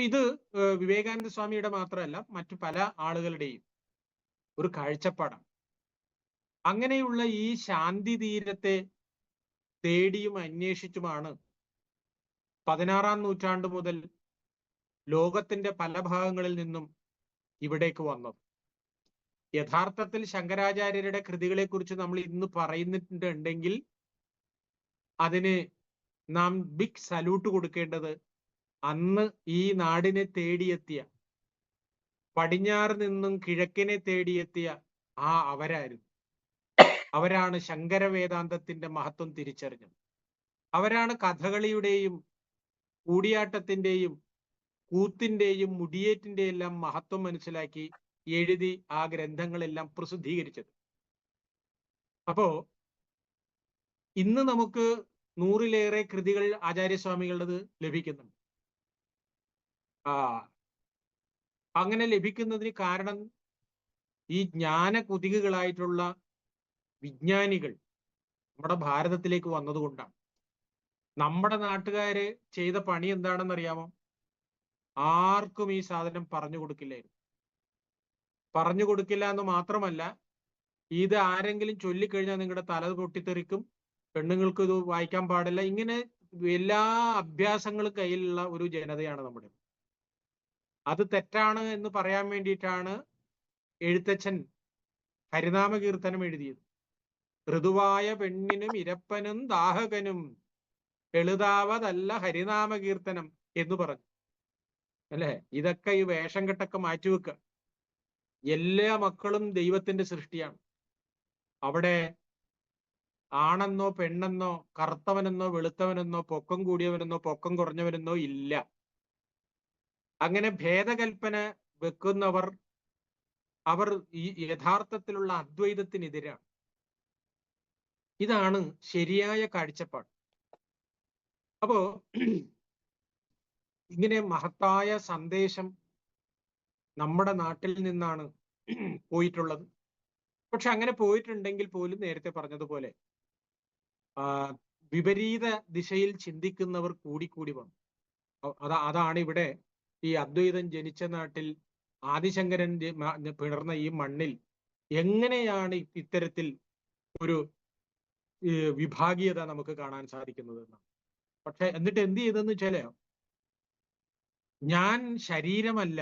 ഇത് വിവേകാനന്ദ സ്വാമിയുടെ മാത്രമല്ല മറ്റു പല ആളുകളുടെയും ഒരു കാഴ്ചപ്പാടാണ്. അങ്ങനെയുള്ള ഈ ശാന്തി തീരത്തെ തേടിയും അന്വേഷിച്ചുമാണ് 16-ാം നൂറ്റാണ്ട് മുതൽ ലോകത്തിന്റെ പല ഭാഗങ്ങളിൽ നിന്നും ഇവിടേക്ക് വന്നത്. യഥാർത്ഥത്തിൽ ശങ്കരാചാര്യരുടെ കൃതികളെ കുറിച്ച് നമ്മൾ ഇന്ന് പറയുന്നുണ്ടെങ്കിൽ അതിന് നാം ബിഗ് സല്യൂട്ട് കൊടുക്കേണ്ടത് അന്ന് ഈ നാടിനെ തേടിയെത്തിയ, പടിഞ്ഞാറ് നിന്നും കിഴക്കിനെ തേടിയെത്തിയ അവരായിരുന്നു. അവരാണ് ശങ്കര വേദാന്തത്തിന്റെ മഹത്വം തിരിച്ചറിഞ്ഞത്. അവരാണ് കഥകളിയുടെയും കൂടിയാട്ടത്തിന്റെയും കൂത്തിന്റെയും മുടിയേറ്റിന്റെയും എല്ലാം മഹത്വം മനസ്സിലാക്കി എഴുതി ആ ഗ്രന്ഥങ്ങളെല്ലാം പ്രസിദ്ധീകരിച്ചത്. അപ്പോ ഇന്ന് നമുക്ക് 100-ലേറെ കൃതികൾ ആചാര്യസ്വാമികളുടേത് ലഭിക്കുന്നുണ്ട്. അങ്ങനെ ലഭിക്കുന്നതിന് കാരണം ഈ ജ്ഞാന കുതികളായിട്ടുള്ള വിജ്ഞാനികൾ നമ്മുടെ ഭാരതത്തിലേക്ക് വന്നതുകൊണ്ടാണ്. നമ്മുടെ നാട്ടുകാര് ചെയ്ത പണി എന്താണെന്ന് അറിയാമോ? ആർക്കും ഈ സാധനം പറഞ്ഞു കൊടുക്കില്ലായിരുന്നു. പറഞ്ഞു കൊടുക്കില്ല എന്ന് മാത്രമല്ല, ഇത് ആരെങ്കിലും ചൊല്ലിക്കഴിഞ്ഞാൽ നിങ്ങളുടെ തല പൊട്ടിത്തെറിക്കും, പെണ്ണുങ്ങൾക്ക് ഇത് വായിക്കാൻ പാടില്ല, ഇങ്ങനെ എല്ലാ അഭ്യാസങ്ങളും കയ്യിലുള്ള ഒരു ജനതയാണ് നമ്മുടെ. അത് തെറ്റാണ് എന്ന് പറയാൻ വേണ്ടിയിട്ടാണ് എഴുത്തച്ഛൻ ഹരിനാമ കീർത്തനം എഴുതിയത്. ഋതുവായ പെണ്ണിനും ഇരപ്പനും ദാഹകനും എളുതാവതല്ല ഹരിനാമ കീർത്തനം എന്ന് പറഞ്ഞു. അല്ലെ? ഇതൊക്കെ ഈ വേഷം കെട്ടൊക്കെ മാറ്റിവെക്കുക. എല്ലാ മക്കളും ദൈവത്തിന്റെ സൃഷ്ടിയാണ്. അവിടെ ആണെന്നോ പെണ്ണെന്നോ കറുത്തവനെന്നോ വെളുത്തവനെന്നോ പൊക്കം കൂടിയവനെന്നോ പൊക്കം കുറഞ്ഞവനെന്നോ ഇല്ല. അങ്ങനെ ഭേദകൽപ്പന വെക്കുന്നവർ അവർ ഈ യഥാർത്ഥത്തിലുള്ള അദ്വൈതത്തിനെതിരാണ്. ഇതാണ് ശരിയായ കാഴ്ചപ്പാട്. അപ്പോ ഇങ്ങനെ മഹത്തായ സന്ദേശം നമ്മുടെ നാട്ടിൽ നിന്നാണ് പോയിട്ടുള്ളത്. പക്ഷെ അങ്ങനെ പോയിട്ടുണ്ടെങ്കിൽ പോലും നേരത്തെ പറഞ്ഞതുപോലെ വിപരീത ദിശയിൽ ചിന്തിക്കുന്നവർ കൂടിക്കൂടി വന്നു. അതാണ് ഇവിടെ ഈ അദ്വൈതം ജനിച്ച നാട്ടിൽ ആദിശങ്കരൻ പിളർന്ന ഈ മണ്ണിൽ എങ്ങനെയാണ് ഇത്തരത്തിൽ ഒരു വിഭാഗീയത നമുക്ക് കാണാൻ സാധിക്കുന്നത്. പക്ഷെ എന്നിട്ട് എന്ത് ചെയ്തെന്ന് വെച്ചാല്, ഞാൻ ശരീരമല്ല,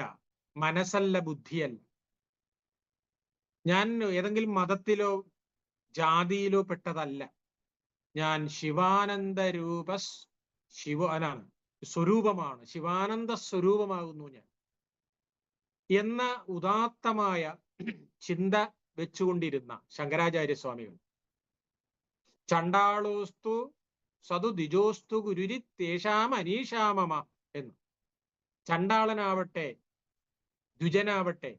മനസ്സല്ല, ബുദ്ധിയല്ല, ഞാൻ ഏതെങ്കിലും മതത്തിലോ ജാതിയിലോ പെട്ടതല്ല, ഞാൻ ശിവാനന്ദ സ്വരൂപമാണ്, ശിവാനന്ദ സ്വരൂപമാകുന്നു ഞാൻ എന്ന ഉദാത്തമായ ചിന്ത വെച്ചുകൊണ്ടിരുന്ന ശങ്കരാചാര്യസ്വാമികൾ ചണ്ടാളോസ്തു സതു ദ്വിജോസ്തു ഗുരുരി തേഷാം അനീഷാമമ എന്ന്, ചണ്ടാളനാവട്ടെ ദ്വിജനാവട്ടെ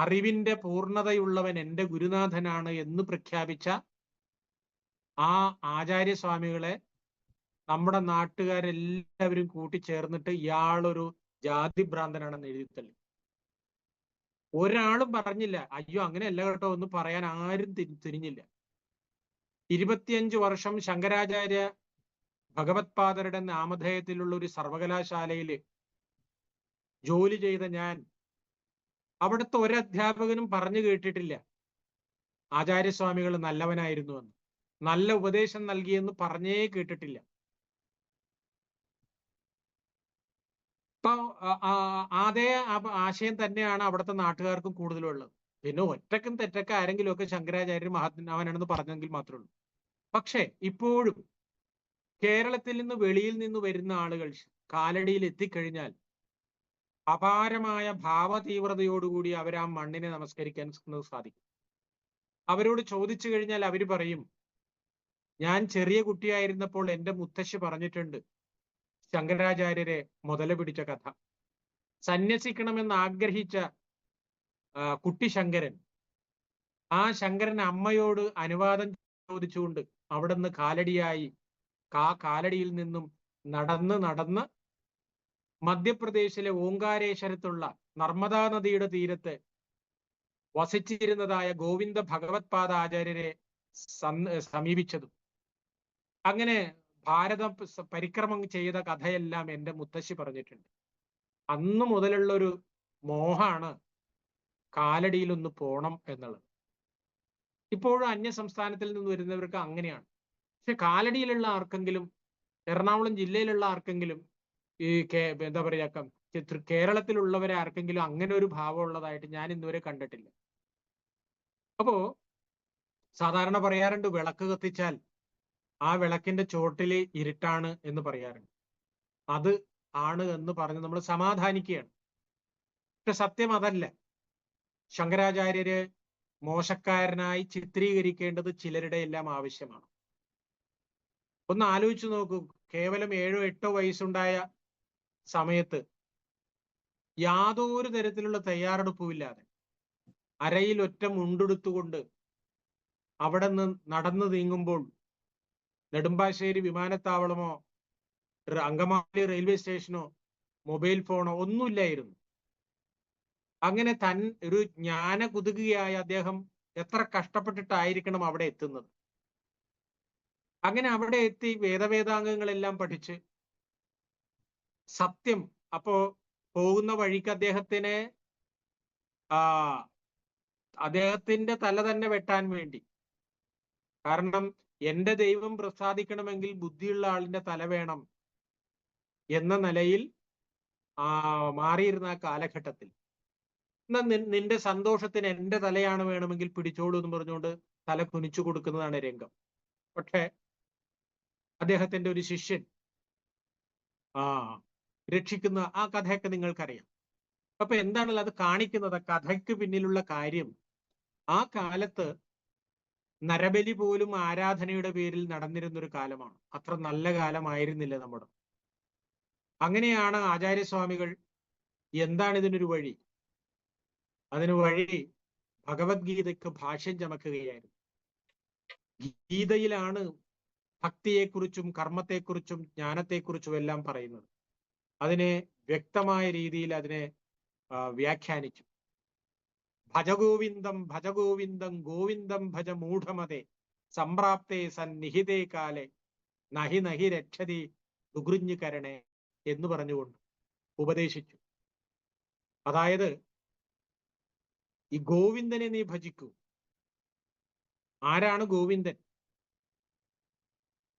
അറിവിന്റെ പൂർണ്ണതയുള്ളവൻ എൻ്റെ ഗുരുനാഥനാണ് എന്ന് പ്രഖ്യാപിച്ച ആ ആചാര്യസ്വാമികളെ നമ്മുടെ നാട്ടുകാരെല്ലാവരും കൂട്ടിച്ചേർന്നിട്ട് ഇയാളൊരു ജാതിഭ്രാന്തനാണെന്ന് എഴുതിത്തള്ളി. ഒരാളും പറഞ്ഞില്ല അയ്യോ അങ്ങനെയല്ല കേട്ടോ എന്ന് പറയാൻ ആരും തിരിഞ്ഞില്ല. 25 വർഷം ശങ്കരാചാര്യ ഭഗവത്പാദരുടെ നാമധേയത്തിലുള്ള ഒരു സർവകലാശാലയിൽ ജോലി ചെയ്ത ഞാൻ അവിടുത്തെ ഒരധ്യാപകനും പറഞ്ഞു കേട്ടിട്ടില്ല ആചാര്യസ്വാമികൾ നല്ലവനായിരുന്നു എന്ന്, നല്ല ഉപദേശം നൽകിയെന്ന് പറഞ്ഞേ കേട്ടിട്ടില്ല. ഇപ്പൊ അതേ ആശയം തന്നെയാണ് അവിടുത്തെ നാട്ടുകാർക്കും കൂടുതലുള്ളത്. പിന്നെ ഒറ്റക്കും തെറ്റൊക്കെ ആരെങ്കിലും ഒക്കെ ശങ്കരാചാര്യർ മഹാത്മാവനാണെന്ന് പറഞ്ഞെങ്കിൽ മാത്രമേ ഉള്ളൂ. പക്ഷെ ഇപ്പോഴും കേരളത്തിൽ നിന്ന് വെളിയിൽ നിന്ന് വരുന്ന ആളുകൾ കാലടിയിൽ എത്തിക്കഴിഞ്ഞാൽ അപാരമായ ഭാവതീവ്രതയോടുകൂടി അവർ ആ മണ്ണിനെ നമസ്കരിക്കാൻ സാധിക്കും. അവരോട് ചോദിച്ചു കഴിഞ്ഞാൽ അവർ പറയും, ഞാൻ ചെറിയ കുട്ടിയായിരുന്നപ്പോൾ എൻ്റെ മുത്തശ്ശി പറഞ്ഞിട്ടുണ്ട് ശങ്കരാചാര്യരെ മുതല പിടിച്ച കഥ. സന്യസിക്കണമെന്ന് ആഗ്രഹിച്ച കുട്ടി ശങ്കരൻ, ആ ശങ്കരൻ അമ്മയോട് അനുവാദം ചോദിച്ചുകൊണ്ട് അവിടുന്ന് കാലടിയായി കാലടിയിൽ നിന്നും നടന്ന് മധ്യപ്രദേശിലെ ഓങ്കാരേശ്വരത്തുള്ള നർമ്മദാ നദിയുടെ തീരത്ത് വസിച്ചിരുന്നതായ ഗോവിന്ദ ഭഗവത്പാദ ആചാര്യരെ സമീപിച്ചതും അങ്ങനെ ഭാരതം പരിക്രമം ചെയ്ത കഥയെല്ലാം എൻ്റെ മുത്തശ്ശി പറഞ്ഞിട്ടുണ്ട്. അന്ന് മുതലുള്ള ഒരു മോഹാണ് കാലടിയിലൊന്ന് പോണം എന്നുള്ളത്. ഇപ്പോഴും അന്യ സംസ്ഥാനത്തിൽ നിന്ന് വരുന്നവർക്ക് അങ്ങനെയാണ്. പക്ഷെ കാലടിയിലുള്ള ആർക്കെങ്കിലും, എറണാകുളം ജില്ലയിലുള്ള ആർക്കെങ്കിലും, ഈ എന്താ പറയുക, കേരളത്തിലുള്ളവരെ ആർക്കെങ്കിലും അങ്ങനെ ഒരു ഭാവം ഉള്ളതായിട്ട് ഞാൻ ഇന്നുവരെ കണ്ടിട്ടില്ല. അപ്പോ സാധാരണ പറയാറുണ്ട്, വിളക്ക് കത്തിച്ചാൽ ആ വിളക്കിന്റെ ചോട്ടില് ഇരുട്ടാണ് എന്ന് പറയാറുണ്ട്. അത് ആണ് എന്ന് പറഞ്ഞ് നമ്മൾ സമാധാനിക്കുകയാണ്. പക്ഷെ സത്യം അതല്ല. ശങ്കരാചാര്യര് മോശക്കാരനായി ചിത്രീകരിക്കേണ്ടത് ചിലരുടെ എല്ലാം ആവശ്യമാണ്. ഒന്ന് ആലോചിച്ചു നോക്കൂ, കേവലം 7 or 8 വയസ്സുണ്ടായ സമയത്ത് യാതൊരു തരത്തിലുള്ള തയ്യാറെടുപ്പുമില്ലാതെ അരയിൽ ഒറ്റ മുണ്ടെടുത്തുകൊണ്ട് അവിടെ നിന്ന് നടന്നു നീങ്ങുമ്പോൾ നെടുമ്പാശ്ശേരി വിമാനത്താവളമോ അങ്കമാലി റെയിൽവേ സ്റ്റേഷനോ മൊബൈൽ ഫോണോ ഒന്നുമില്ലായിരുന്നു. അങ്ങനെ ഒരു ജ്ഞാന കുതുകിയായ അദ്ദേഹം എത്ര കഷ്ടപ്പെട്ടിട്ടായിരിക്കണം അവിടെ എത്തുന്നത്. അങ്ങനെ അവിടെ എത്തി വേദവേദാംഗങ്ങളെല്ലാം പഠിച്ച് സത്യം, അപ്പോ പോകുന്ന വഴിക്ക് അദ്ദേഹത്തിന്റെ തല തന്നെ വെട്ടാൻ വേണ്ടി, കാരണം എന്റെ ദൈവം പ്രസാദിക്കണമെങ്കിൽ ബുദ്ധിയുള്ള ആളിന്റെ തല വേണം എന്ന നിലയിൽ മാറിയിരുന്ന ആ കാലഘട്ടത്തിൽ, നിന്റെ സന്തോഷത്തിന് എന്റെ തലയാണ് വേണമെങ്കിൽ പിടിച്ചോളൂ എന്ന് പറഞ്ഞുകൊണ്ട് തല കുനിച്ചു കൊടുക്കുന്നതാണ് രംഗം. പക്ഷെ അദ്ദേഹത്തിന്റെ ഒരു ശിഷ്യൻ രക്ഷിക്കുന്ന ആ കഥയൊക്കെ നിങ്ങൾക്കറിയാം. അപ്പൊ എന്താണല്ലോ അത് കാണിക്കുന്നത്? കഥയ്ക്ക് പിന്നിലുള്ള കാര്യം, ആ കാലത്ത് നരബലി പോലും ആരാധനയുടെ പേരിൽ നടന്നിരുന്നൊരു കാലമാണ്. അത്ര നല്ല കാലമായിരുന്നില്ല നമ്മുടെ. അങ്ങനെയാണ് ആചാര്യസ്വാമികൾ എന്താണ് ഇതിനൊരു വഴി? അതിന് വഴി ഭഗവത്ഗീതയ്ക്ക് ഭാഷ്യം ചമക്കുകയായിരുന്നു. ഗീതയിലാണ് ഭക്തിയെക്കുറിച്ചും കർമ്മത്തെക്കുറിച്ചും ജ്ഞാനത്തെക്കുറിച്ചും എല്ലാം പറയുന്നത്. അതിനെ വ്യക്തമായ രീതിയിൽ അതിനെ വ്യാഖ്യാനിച്ചു. ഭജഗോവിന്ദം ഭജഗോവിന്ദം ഗോവിന്ദം ഭജ മൂഢമതേ സംപ്രാപ്തേ സന്നിഹിതേ കാലെ നഹി നഹി രക്ഷതി ദുഗൃഞ്ഞുകരണേ എന്ന് പറഞ്ഞുകൊണ്ട് ഉപദേശിച്ചു. അതായത് ഈ ഗോവിന്ദനെ നീ ഭജിക്കൂ. ആരാണ് ഗോവിന്ദൻ?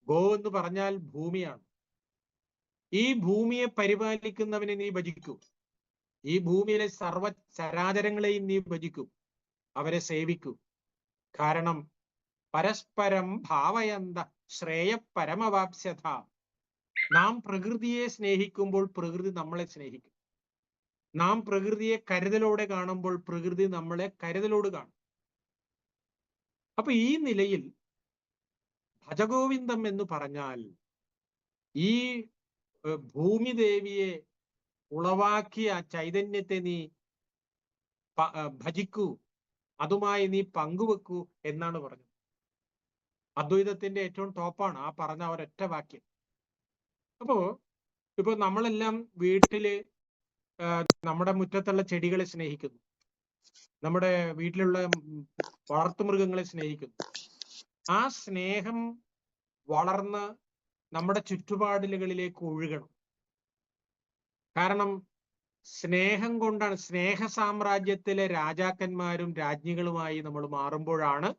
ഗോ എന്ന് പറഞ്ഞാൽ ഭൂമിയാണ്. ഈ ഭൂമിയെ പരിപാലിക്കുന്നവനെ നീ ഭജിക്കൂ. ഈ ഭൂമിയിലെ സർവ ചരാചരങ്ങളെയും നീ ഭജിക്കൂ, അവരെ സേവിക്കൂ. കാരണം പരസ്പരം ഭാവയന്ത ശ്രേയ പരമവാപ്സ്യത. നാം പ്രകൃതിയെ സ്നേഹിക്കുമ്പോൾ പ്രകൃതി നമ്മളെ സ്നേഹിക്കും. നാം പ്രകൃതിയെ കരുതലോടെ കാണുമ്പോൾ പ്രകൃതി നമ്മളെ കരുതലോട് കാണും. അപ്പൊ ഈ നിലയിൽ ഭജഗോവിന്ദം എന്ന് പറഞ്ഞാൽ ഈ ഭൂമിദേവിയെ ഉളവാക്കിയ ചൈതന്യത്തെ നീ ഭജിക്കൂ, അതുമായി നീ പങ്കുവെക്കൂ എന്നാണ് പറഞ്ഞത്. അദ്വൈതത്തിന്റെ ഏറ്റവും ടോപ്പാണ് ആ പറഞ്ഞ ഒരൊറ്റ വാക്യം. ഇപ്പൊ നമ്മളെല്ലാം വീട്ടില് നമ്മുടെ മുറ്റത്തുള്ള ചെടികളെ സ്നേഹിക്കുന്നു, നമ്മുടെ വീട്ടിലുള്ള വളർത്തുമൃഗങ്ങളെ സ്നേഹിക്കുന്നു. ആ സ്നേഹം വളർന്ന് നമ്മുടെ ചുറ്റുപാടുകളിലേക്ക് ഒഴുകണം. കാരണം സ്നേഹം കൊണ്ടാണ്, സ്നേഹ സാമ്രാജ്യത്തിലെ രാജാക്കന്മാരും രാജ്ഞികളുമായി നമ്മൾ മാറുമ്പോഴാണ്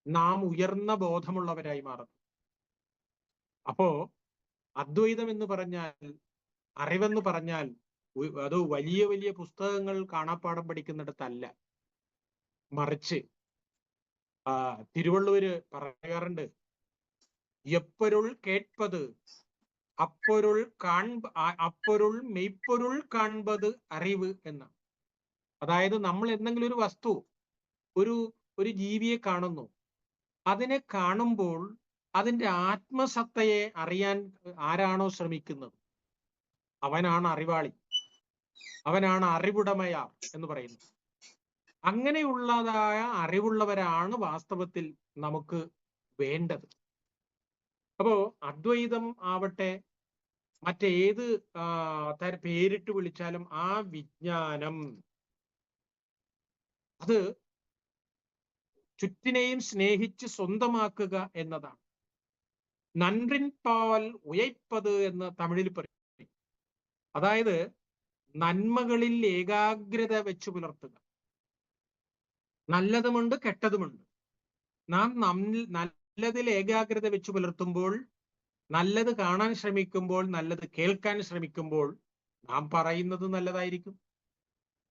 നാം ഉയർന്ന ബോധമുള്ളവരായി മാറുന്നത്. അപ്പോ അദ്വൈതം എന്ന് പറഞ്ഞാൽ, അറിവെന്ന് പറഞ്ഞാൽ അത് വലിയ വലിയ പുസ്തകങ്ങൾ കാണാപ്പാഠം പഠിക്കുന്നിടത്തല്ല. മറിച്ച് തിരുവള്ളുവര് പറയാറുണ്ട്, എപ്പൊരുൾ കേട്പത് അപ്പൊരുൾ മെയ്പ്പൊരുൾ കാൺപത് അറിവ് എന്നാണ്. അതായത് നമ്മൾ എന്തെങ്കിലും ഒരു വസ്തു, ഒരു ജീവിയെ കാണുന്നു, അതിനെ കാണുമ്പോൾ അതിന്റെ ആത്മസത്തയെ അറിയാൻ ആരാണോ ശ്രമിക്കുന്നത് അവനാണ് അറിവാളി, അവനാണ് അറിവുടമയാർ എന്ന് പറയുന്നത്. അങ്ങനെയുള്ളതായ അറിവുള്ളവരാണ് വാസ്തവത്തിൽ നമുക്ക് വേണ്ടത്. അപ്പോ അദ്വൈതം ആവട്ടെ, മറ്റേത് പേരിട്ട് വിളിച്ചാലും ആ വിജ്ഞാനം അത് ചുറ്റിനെയും സ്നേഹിച്ച് സ്വന്തമാക്കുക എന്നതാണ്. നൻറിൻ പാൽ ഉയയ്പത് എന്ന് തമിഴിൽ പറയും. അതായത് നന്മകളിൽ ഏകാഗ്രത വെച്ചു പുലർത്തുക. നല്ലതുമുണ്ട്, കെട്ടതുമുണ്ട്. നാം നല്ലതിൽ ഏകാഗ്രത വെച്ചു പുലർത്തുമ്പോൾ, നല്ലത് കാണാൻ ശ്രമിക്കുമ്പോൾ, നല്ലത് കേൾക്കാൻ ശ്രമിക്കുമ്പോൾ നാം പറയുന്നത് നല്ലതായിരിക്കും.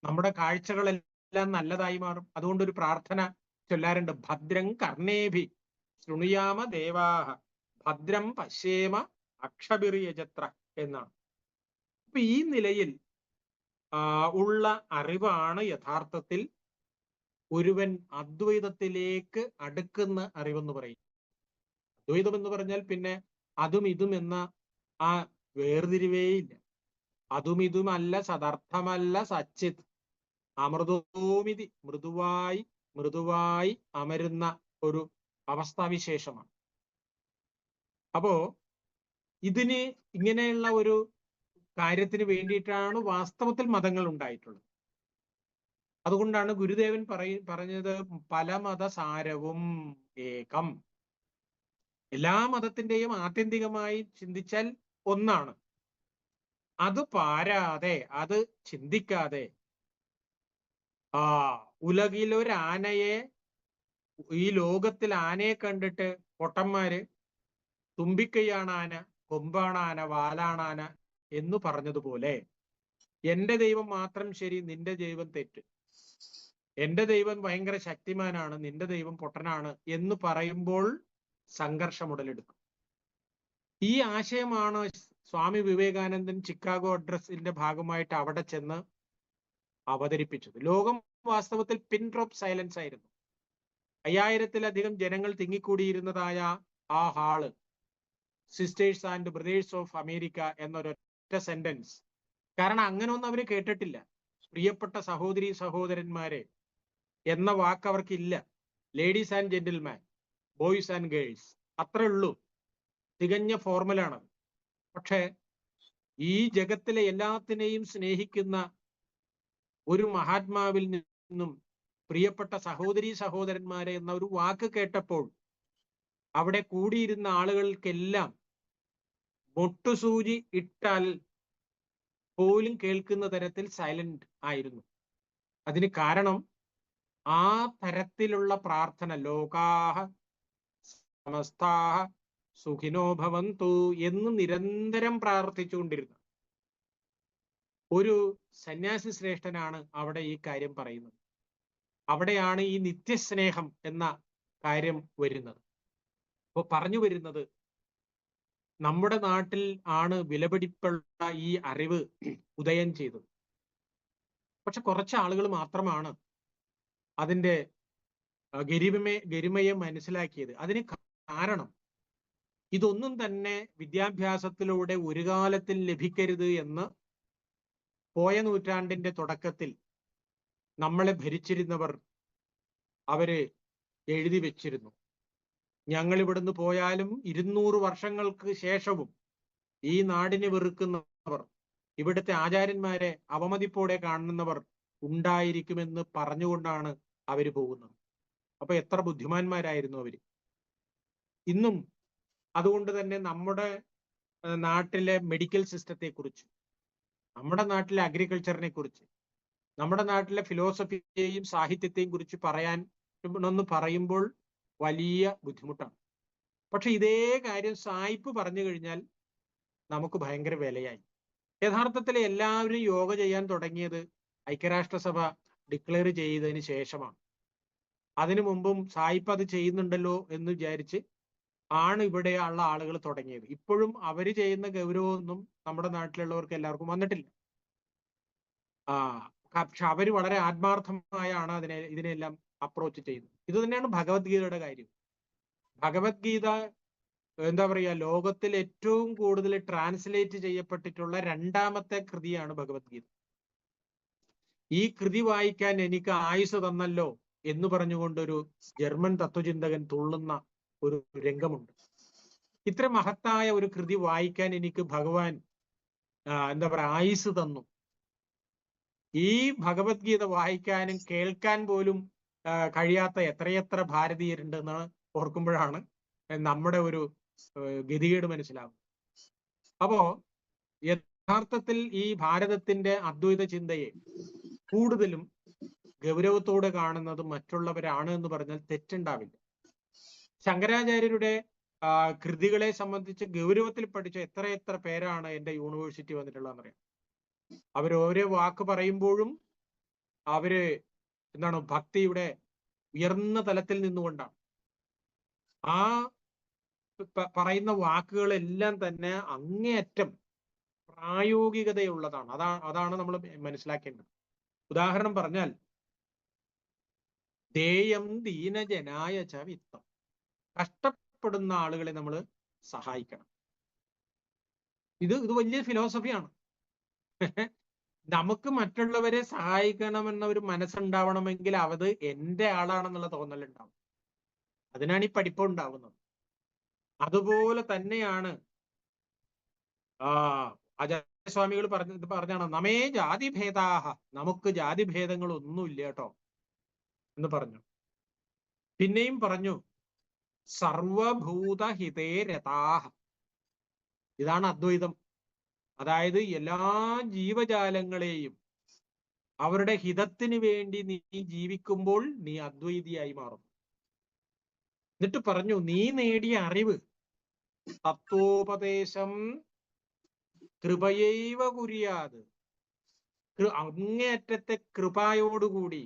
നമ്മുടെ കാഴ്ചകളെല്ലാം നല്ലതായി മാറും. അതുകൊണ്ട് ഒരു പ്രാർത്ഥന ചൊല്ലാറുണ്ട്, ഭദ്രം കർണേഭി ശൃണുയാമ ദേവാഹ ഭദ്രം പശ്യേമ അക്ഷഭിർയജത്ര എന്നാണ്. അപ്പൊ ഈ നിലയിൽ ഉള്ള അറിവാണ് യഥാർത്ഥത്തിൽ ഒരുവൻ അദ്വൈതത്തിലേക്ക് അടുക്കുന്ന അറിവെന്ന് പറയും. അദ്വൈതം എന്ന് പറഞ്ഞാൽ പിന്നെ അതും ഇതും എന്ന ആ വേർതിരിവേയില്ല. അതും ഇതുമല്ല, സദർത്ഥമല്ല, സച്ചിത് അമൃതോമിതി, മൃദുവായി മൃദുവായി അമരുന്ന ഒരു അവസ്ഥാവിശേഷമാണ്. അപ്പോ ഇതിന് ഇങ്ങനെയുള്ള ഒരു കാര്യത്തിന് വേണ്ടിയിട്ടാണ് വാസ്തവത്തിൽ മതങ്ങൾ ഉണ്ടായിട്ടുള്ളത്. അതുകൊണ്ടാണ് ഗുരുദേവൻ പറഞ്ഞത് പല മതസാരവും ഏകം. എല്ലാ മതത്തിന്റെയും ആത്യന്തികമായി ചിന്തിച്ചാൽ ഒന്നാണ്. അത് പാരാതെ, അത് ചിന്തിക്കാതെ ഉലകിലൊരാനയെ, ഈ ലോകത്തിൽ ആനയെ കണ്ടിട്ട് പൊട്ടന്മാര് തുമ്പിക്കൈയാണ് ആന, കൊമ്പാണ് ആന, വാലാണ് ആന എന്ന് പറഞ്ഞതുപോലെ എന്റെ ദൈവം മാത്രം ശരി, നിന്റെ ദൈവം തെറ്റ്, എന്റെ ദൈവം ഭയങ്കര ശക്തിമാനാണ്, നിന്റെ ദൈവം പൊട്ടനാണ് എന്ന് പറയുമ്പോൾ സംഘർഷം ഉടലെടുക്കും. ഈ ആശയമാണ് സ്വാമി വിവേകാനന്ദൻ ചിക്കാഗോ അഡ്രസ്സിന്റെ ഭാഗമായിട്ട് അവിടെ ചെന്ന് അവതരിപ്പിച്ചത്. ലോകം വാസ്തവത്തിൽ പിൻ ഡ്രോപ്പ് സൈലൻസ് ആയിരുന്നു. 5000-ലധികം ജനങ്ങൾ തിങ്ങിക്കൂടിയിരുന്നതായ ആ hall sisters and brothers of America എന്നൊരൊറ്റ സെന്റൻസ്. കാരണം അങ്ങനെ ഒന്നും അവര് കേട്ടിട്ടില്ല. പ്രിയപ്പെട്ട സഹോദരി സഹോദരന്മാരെ എന്ന വാക്ക് അവർക്കില്ല. Ladies and gentleman, boys and girls, അത്രേ ഉള്ളൂ. തികഞ്ഞ ഫോർമുലാണ്. പക്ഷെ ഈ ജഗത്തിലെ എല്ലാത്തിനെയും സ്നേഹിക്കുന്ന ഒരു മഹാത്മാവിൽ നിന്നും പ്രിയപ്പെട്ട സഹോദരി സഹോദരന്മാരെ എന്ന ഒരു വാക്ക് കേട്ടപ്പോൾ അവിടെ കൂടിയിരുന്ന ആളുകൾക്കെല്ലാം മൊട്ടുസൂചി ഇട്ടാൽ പോലും കേൾക്കുന്ന തരത്തിൽ സൈലന്റ് ആയിരുന്നു. അതിന് കാരണം ആ തരത്തിലുള്ള പ്രാർത്ഥന, ലോകാഹ സമസ്താഹ സുഖിനോ ഭവന്തു എന്ന് നിരന്തരം പ്രാർത്ഥിച്ചുകൊണ്ടിരുന്നു ഒരു സന്യാസി ശ്രേഷ്ഠനാണ് അവിടെ ഈ കാര്യം പറയുന്നത്. അവിടെയാണ് ഈ നിത്യസ്നേഹം എന്ന കാര്യം വരുന്നത്. അപ്പൊ പറഞ്ഞു വരുന്നത്, നമ്മുടെ നാട്ടിൽ ആണ് വിലപിടിപ്പുള്ള ഈ അറിവ് ഉദയം ചെയ്തത്. പക്ഷെ കുറച്ച് ആളുകൾ മാത്രമാണ് അതിന്റെ ഗരിമയെ മനസ്സിലാക്കിയത്. അതിന് കാരണം ഇതൊന്നും തന്നെ വിദ്യാഭ്യാസത്തിലൂടെ ഒരു കാലത്തിൽ ലഭിക്കരുത് എന്ന് പോയ നൂറ്റാണ്ടിന്റെ തുടക്കത്തിൽ നമ്മളെ ഭരിച്ചിരുന്നവർ അവര് എഴുതി വെച്ചിരുന്നു. ഞങ്ങൾ ഇവിടുന്ന് പോയാലും 200 വർഷങ്ങൾക്ക് ശേഷവും ഈ നാടിനെ വെറുക്കുന്നവർ, ഇവിടുത്തെ ആചാര്യന്മാരെ അവമതിപ്പോടെ കാണുന്നവർ ഉണ്ടായിരിക്കുമെന്ന് പറഞ്ഞുകൊണ്ടാണ് അവര് പോകുന്നത്. അപ്പൊ എത്ര ബുദ്ധിമാന്മാരായിരുന്നു അവര്. ഇന്നും അതുകൊണ്ട് തന്നെ നമ്മുടെ നാട്ടിലെ മെഡിക്കൽ സിസ്റ്റത്തെ കുറിച്ച്, നമ്മുടെ നാട്ടിലെ അഗ്രികൾച്ചറിനെ കുറിച്ച്, നമ്മുടെ നാട്ടിലെ ഫിലോസഫിയെയും സാഹിത്യത്തെയും കുറിച്ച് ഒന്ന് പറയുമ്പോൾ വലിയ ബുദ്ധിമുട്ടാണ്. പക്ഷെ ഇതേ കാര്യം സായിപ്പ് പറഞ്ഞു കഴിഞ്ഞാൽ നമുക്ക് ഭയങ്കര വിലയായി. യഥാർത്ഥത്തിൽ എല്ലാവരും യോഗ ചെയ്യാൻ തുടങ്ങിയത് ഐക്യരാഷ്ട്രസഭ ഡിക്ലെയർ ചെയ്തതിന് ശേഷമാണ്. അതിനു മുമ്പും സായിപ്പ് അത് ചെയ്യുന്നുണ്ടല്ലോ എന്ന് വിചാരിച്ച് ആണ് ഇവിടെയുള്ള ആളുകൾ തുടങ്ങിയത്. ഇപ്പോഴും അവര് ചെയ്യുന്ന ഗൗരവമൊന്നും നമ്മുടെ നാട്ടിലുള്ളവർക്ക് എല്ലാവർക്കും വന്നിട്ടില്ല. പക്ഷെ അവര് വളരെ ആത്മാർത്ഥമായാണ് ഇതിനെല്ലാം അപ്രോച്ച് ചെയ്യുന്നത്. ഇത് തന്നെയാണ് ഭഗവത്ഗീതയുടെ കാര്യം. ഭഗവത്ഗീത എന്താ പറയുക, ലോകത്തിൽ ഏറ്റവും കൂടുതൽ ട്രാൻസ്ലേറ്റ് ചെയ്യപ്പെട്ടിട്ടുള്ള 2ാമത്തെ കൃതിയാണ് ഭഗവത്ഗീത. ഈ കൃതി വായിക്കാൻ എനിക്ക് ആയുസ് തന്നല്ലോ എന്ന് പറഞ്ഞുകൊണ്ടൊരു ജർമ്മൻ തത്വചിന്തകൻ തുള്ളുന്ന ഒരു രംഗമുണ്ട്. ഇത്ര മഹത്തായ ഒരു കൃതി വായിക്കാൻ എനിക്ക് ഭഗവാൻ എന്താ പറയുക ആയുസ് തന്നു. ഈ ഭഗവത്ഗീത വായിക്കാനും കേൾക്കാൻ പോലും കഴിയാത്ത എത്രയെത്ര ഭാരതീയരുണ്ടെന്ന് ഓർക്കുമ്പോഴാണ് നമ്മുടെ ഒരു ഗതികേട് മനസ്സിലാവും. അപ്പോ യഥാർത്ഥത്തിൽ ഈ ഭാരതത്തിന്റെ അദ്വൈത ചിന്തയെ കൂടുതലും ഗൗരവത്തോടെ കാണുന്നത് മറ്റുള്ളവരാണ് എന്ന് പറഞ്ഞാൽ തെറ്റുണ്ടാവില്ല. ശങ്കരാചാര്യരുടെ കൃതികളെ സംബന്ധിച്ച് ഗൗരവത്തിൽ പഠിച്ച എത്ര പേരാണ് എന്റെ യൂണിവേഴ്സിറ്റി വന്നിട്ടുള്ളതെന്നറിയാം. അവരോരോ വാക്ക് പറയുമ്പോഴും അവര് എന്താണ് ഭക്തിയുടെ ഉയർന്ന തലത്തിൽ നിന്നുകൊണ്ടാണ് ആ പറയുന്ന വാക്കുകളെല്ലാം തന്നെ അങ്ങേയറ്റം പ്രായോഗികതയുള്ളതാണ്. അതാണ് നമ്മൾ മനസ്സിലാക്കേണ്ടത്. ഉദാഹരണം പറഞ്ഞാൽ ദേയം ദീനജനായ ച വിത്തം, കഷ്ടപ്പെടുന്ന ആളുകളെ നമ്മൾ സഹായിക്കണം. ഇത് വലിയ ഫിലോസഫിയാണ്. നമുക്ക് മറ്റുള്ളവരെ സഹായിക്കണമെന്ന ഒരു മനസ്സുണ്ടാവണമെങ്കിൽ അത് എന്റെ ആളാണെന്നുള്ള തോന്നലുണ്ടാവും. അതിനാണ് ഈ പഠിപ്പുണ്ടാവുന്നത്. അതുപോലെ തന്നെയാണ് ആചാര്യസ്വാമികൾ പറഞ്ഞാണ് നമേ ജാതിഭേദാഹ, നമുക്ക് ജാതിഭേദങ്ങൾ ഒന്നുമില്ല കേട്ടോ എന്ന് പറഞ്ഞു. പിന്നെയും പറഞ്ഞു സർവഭൂതഹിതേ രതാഹ, ഇതാണ് അദ്വൈതം. അതായത് എല്ലാ ജീവജാലങ്ങളെയും അവരുടെ ഹിതത്തിന് വേണ്ടി നീ ജീവിക്കുമ്പോൾ നീ അദ്വൈതിയായി മാറും. എന്നിട്ട് പറഞ്ഞു നീ നേടിയ അറിവ് തത്വോപദേശം കൃപയൈവ കുര്യാത്, അങ്ങേയറ്റത്തെ കൃപയോടുകൂടി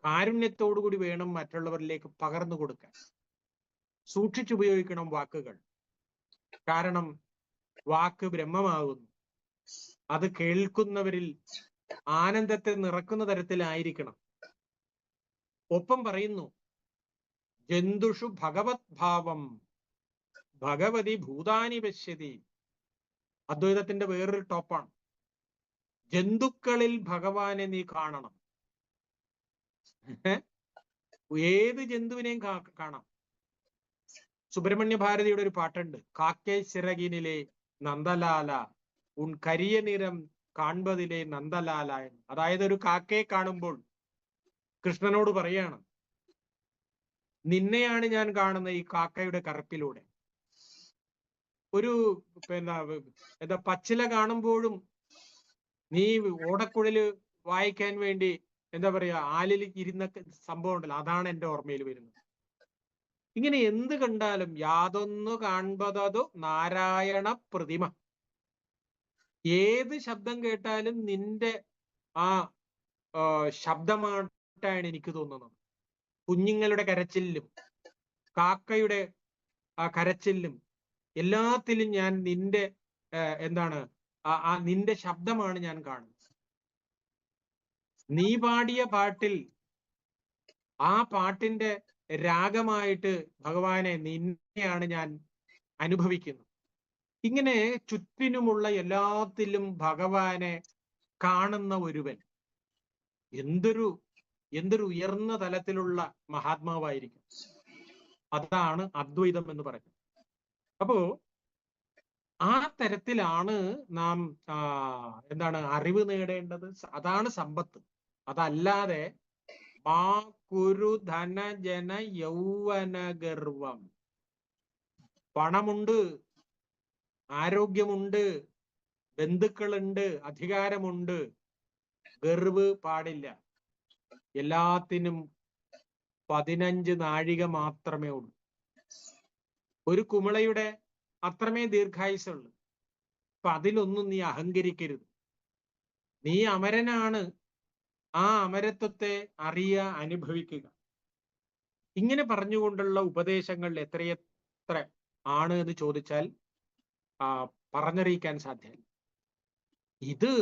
കാരുണ്യത്തോടുകൂടി വേണം മറ്റുള്ളവരിലേക്ക് പകർന്നു കൊടുക്കാൻ. സൂക്ഷിച്ചുപയോഗിക്കണം വാക്കുകൾ. കാരണം വാക്ക് ബ്രഹ്മമാകുന്നു. അത് കേൾക്കുന്നവരിൽ ആനന്ദത്തെ നിറക്കുന്ന തരത്തിലായിരിക്കണം. ഒപ്പം പറയുന്നു ജന്തുഷു ഭഗവത് ഭാവം ഭഗവതി ഭൂതാനി പശ്യതി. അദ്വൈതത്തിന്റെ വേറൊരു ടോപ്പാണ്. ജന്തുക്കളിൽ ഭഗവാനെ നീ കാണണം. ഏത് ജന്തുവിനെയും കാണാം. സുബ്രഹ്മണ്യ ഭാരതിയുടെ ഒരു പാട്ടുണ്ട്, കാക്കേ ചിറകിനിലെ നന്ദലാല ഉൻ കരിയ നിറം കാൺപതിലെ നന്ദലാല എന്ന്. അതായത് ഒരു കാക്കയെ കാണുമ്പോൾ കൃഷ്ണനോട് പറയാണ്, നിന്നെയാണ് ഞാൻ കാണുന്ന ഈ കാക്കയുടെ കറുപ്പിലൂടെ. ഒരു എന്താ പച്ചില കാണുമ്പോഴും നീ ഓടക്കുഴല് വായിക്കാൻ വേണ്ടി എന്താ പറയാ ആലിൽ ഇരുന്ന സംഭവം ഉണ്ടല്ലോ, അതാണ് എന്റെ ഓർമ്മയിൽ വരുന്നത്. ഇങ്ങനെ എന്ത് കണ്ടാലും യാതൊന്നു കാൺപതതു നാരായണ പ്രതിമ. ഏത് ശബ്ദം കേട്ടാലും നിന്റെ ആ ശബ്ദമായിട്ടാണ് എനിക്ക് തോന്നുന്നത്. കുഞ്ഞുങ്ങളുടെ കരച്ചിലും കാക്കയുടെ ആ കരച്ചിലും എല്ലാത്തിലും ഞാൻ നിന്റെ എന്താണ് നിന്റെ ശബ്ദമാണ് ഞാൻ കാണുന്നത്. നീ പാടിയ പാട്ടിൽ ആ പാട്ടിന്റെ രാഗമായിട്ട് ഭഗവാനെ നിന്നെയാണ് ഞാൻ അനുഭവിക്കുന്നത്. ഇങ്ങനെ ചുറ്റിനുമുള്ള എല്ലാത്തിലും ഭഗവാനെ കാണുന്ന ഒരുവൻ എന്തൊരു ഉയർന്ന തലത്തിലുള്ള മഹാത്മാവായിരിക്കും. അതാണ് അദ്വൈതം എന്ന് പറയുന്നത്. അപ്പോ ആ തരത്തിലാണ് നാം എന്താണ് അറിവ് നേടേണ്ടത്. അതാണ് സമ്പത്ത്. അതല്ലാതെ മാ കുരു ധന ജന യൗവന ഗർവം. പണമുണ്ട്, ആരോഗ്യമുണ്ട്, ബന്ധുക്കളുണ്ട്, അധികാരമുണ്ട്, ഗർവ് പാടില്ല. എല്ലാത്തിനും 15 നാഴിക മാത്രമേ ഉള്ളൂ. ഒരു കുമിളയുടെ അത്രമേ ദീർഘായുസുള്ളൂ. അപ്പൊ അതിലൊന്നും നീ അഹങ്കരിക്കരുത്. നീ അമരനാണ്. ആ അമരത്വത്തെ അനുഭവിക്കുക. ഇങ്ങനെ പറഞ്ഞുകൊണ്ടുള്ള ഉപദേശങ്ങൾ എത്രയെത്ര ആണ് എന്ന് ചോദിച്ചാൽ പറഞ്ഞറിയിക്കാൻ സാധ്യമല്ല. ഇത്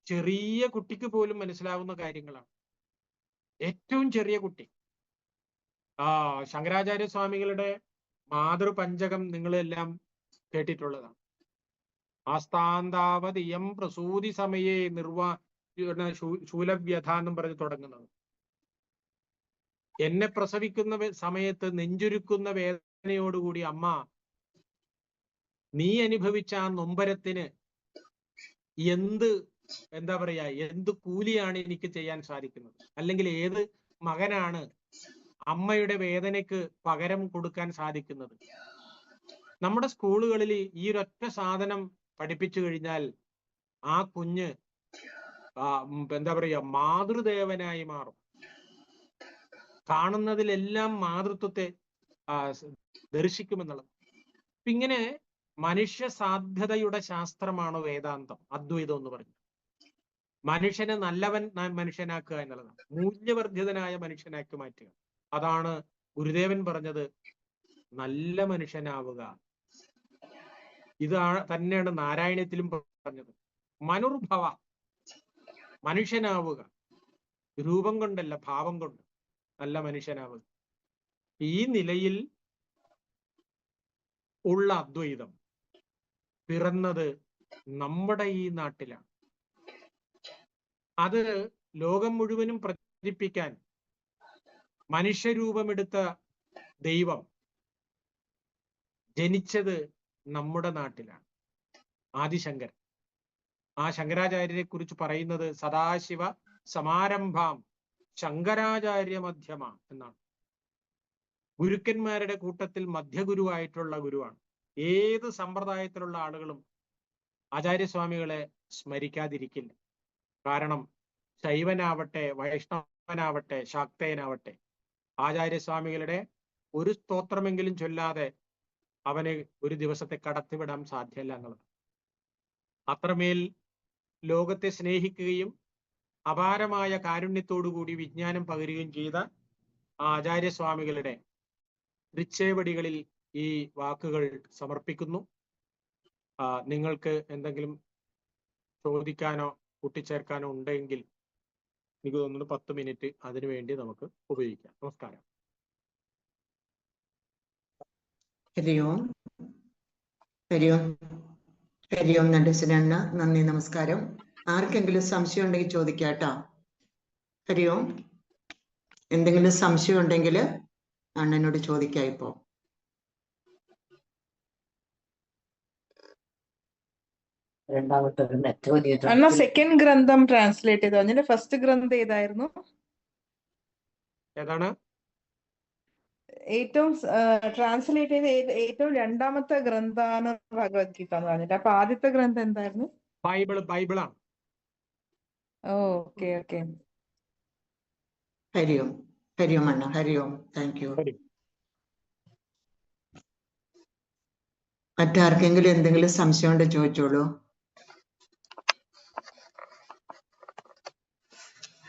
ചെറിയ കുട്ടിക്ക് പോലും മനസ്സിലാവുന്ന കാര്യങ്ങളാണ്. ഏറ്റവും ചെറിയ കുട്ടി ശങ്കരാചാര്യ സ്വാമികളുടെ മാതൃപഞ്ചകം നിങ്ങളെല്ലാം കേട്ടിട്ടുള്ളതാണ്. ആസ്ഥാന്താവതിയം പ്രസൂതി സമയേ ശൂലവ്യഥ എന്നും പറഞ്ഞ് തുടങ്ങുന്നത്. എന്നെ പ്രസവിക്കുന്ന സമയത്ത് നെഞ്ചുരുക്കുന്ന വേദനയോടുകൂടി അമ്മ നീ അനുഭവിച്ച ആ നൊമ്പരത്തിന് എന്ത് കൂലിയാണ് എനിക്ക് ചെയ്യാൻ സാധിക്കുന്നത്? അല്ലെങ്കിൽ ഏത് മകനാണ് അമ്മയുടെ വേദനയ്ക്ക് പകരം കൊടുക്കാൻ സാധിക്കുന്നത്? നമ്മുടെ സ്കൂളുകളിൽ ഈ ഒരൊറ്റ സാധനം പഠിപ്പിച്ചു കഴിഞ്ഞാൽ ആ കുഞ്ഞ് എന്താ പറയുക, മാതൃദേവനായി മാറും. കാണുന്നതിലെല്ലാം മാതൃത്വത്തെ ദർശിക്കുമെന്നുള്ളത്. ഇങ്ങനെ മനുഷ്യ സാധ്യതയുടെ ശാസ്ത്രമാണ് വേദാന്തം, അദ്വൈതം എന്ന് പറഞ്ഞു. മനുഷ്യനെ നല്ലവൻ മനുഷ്യനാക്കുക എന്നുള്ളതാണ്, മൂല്യവർദ്ധിതനായ മനുഷ്യനാക്കി മാറ്റുക. അതാണ് ഗുരുദേവൻ പറഞ്ഞത്, നല്ല മനുഷ്യനാവുക. തന്നെയാണ് നാരായണീയത്തിലും പറഞ്ഞത്, മനുർഭവ, മനുഷ്യനാവുക, രൂപം കൊണ്ടല്ല ഭാവം കൊണ്ട് നല്ല മനുഷ്യനാവുക. ഈ നിലയിൽ ഉള്ള അദ്വൈതം പിറന്നത് നമ്മുടെ ഈ നാട്ടിലാണ്. അത് ലോകം മുഴുവനും പ്രചരിപ്പിക്കാൻ മനുഷ്യരൂപമെടുത്ത ദൈവം ജനിച്ചത് നമ്മുടെ നാട്ടിലാണ്, ആദിശങ്കരൻ. ആ ശങ്കരാചാര്യരെ കുറിച്ച് പറയുന്നത് സദാശിവ സമാരംഭാം ശങ്കരാചാര്യ മധ്യമ എന്നാണ്. ഗുരുക്കന്മാരുടെ കൂട്ടത്തിൽ മധ്യഗുരുവായിട്ടുള്ള ഗുരുവാണ്. ഏത് സമ്പ്രദായത്തിലുള്ള ആളുകളും ആചാര്യസ്വാമികളെ സ്മരിക്കാതിരിക്കില്ല. കാരണം ശൈവനാവട്ടെ, വൈഷ്ണവനാവട്ടെ, ശാക്തേയനാവട്ടെ, ആചാര്യസ്വാമികളുടെ ഒരു സ്തോത്രമെങ്കിലും ചൊല്ലാതെ അവന് ഒരു ദിവസത്തെ കടത്തിവിടാൻ സാധ്യമല്ല എന്നുള്ളത്. അത്രമേൽ ലോകത്തെ സ്നേഹിക്കുകയും അപാരമായ കാരുണ്യത്തോടുകൂടി വിജ്ഞാനം പകരുകയും ചെയ്ത ആചാര്യസ്വാമികളുടെ ഋച്ഛേവടികളിൽ ഈ വാക്കുകൾ സമർപ്പിക്കുന്നു. നിങ്ങൾക്ക് എന്തെങ്കിലും ചോദിക്കാനോ കൂട്ടിച്ചേർക്കാനോ ഉണ്ടെങ്കിൽ എനിക്ക് തോന്നുന്നു 10 മിനിറ്റ് അതിനുവേണ്ടി നമുക്ക് ഉപയോഗിക്കാം. നമസ്കാരം. ഹരി ഓം. ഹരി ഓം. ഹരി ഓം നടേശനണ്ണ, നന്ദി, നമസ്കാരം. ആർക്കെങ്കിലും സംശയം ഉണ്ടെങ്കിൽ ചോദിക്കാട്ടോ. ഹരി ഓം. എന്തെങ്കിലും സംശയം ഉണ്ടെങ്കിൽ അണ്ണനോട് ചോദിക്കാം. ഇപ്പോ അണ്ണ സെക്കൻഡ് ഗ്രന്ഥം ട്രാൻസ്ലേറ്റ് ചെയ്തു. അതിന്റെ ഫസ്റ്റ് ഗ്രന്ഥം ഏതായിരുന്നു? ഏതാണ് ഏറ്റവും ട്രാൻസ്ലേറ്റ് ചെയ്ത ഏറ്റവും രണ്ടാമത്തെ ഗ്രന്ഥാണ് ഭഗവത്ഗീത എന്ന് പറഞ്ഞിട്ട്. അപ്പൊ ആദ്യത്തെ ഗ്രന്ഥം എന്തായിരുന്നു? ബൈബിളാണ്. Okay okay. ഹരി ഓം. ഹരി ഓം അണ്ണ. ഹരി ഓം. Thank you. മറ്റാർക്കെങ്കിലും എന്തെങ്കിലും സംശയം ഉണ്ടോ ചോദിച്ചോളൂ.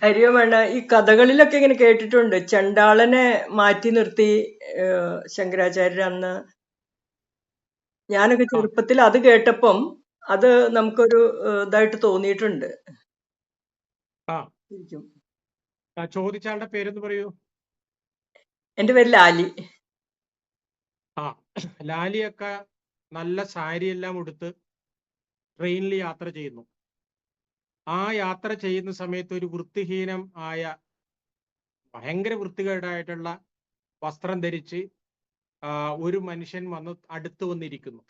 ഹരിയോമണ്ണ, ഈ കഥകളിലൊക്കെ ഇങ്ങനെ കേട്ടിട്ടുണ്ട്, ചണ്ടാളനെ മാറ്റി നിർത്തി ശങ്കരാചാര്യർ അന്ന്. ഞാനൊക്കെ ചെറുപ്പത്തിൽ അത് കേട്ടപ്പം അത് നമുക്കൊരു ഇതായിട്ട് തോന്നിയിട്ടുണ്ട്. ചോദിച്ചാളുടെ പേരെന്ന് പറയൂ. എന്റെ പേര് ലാലി. ലാലിയൊക്കെ നല്ല സാരിയെല്ലാം ഉടുത്ത് ട്രെയിനിൽ യാത്ര ചെയ്യുന്നു. ആ യാത്ര ചെയ്യുന്ന സമയത്ത് ഒരു വൃത്തിഹീനം ആയ, ഭയങ്കര വൃത്തികേടായിട്ടുള്ള വസ്ത്രം ധരിച്ച് ഒരു മനുഷ്യൻ അടുത്ത് വന്നിരിക്കുന്നു.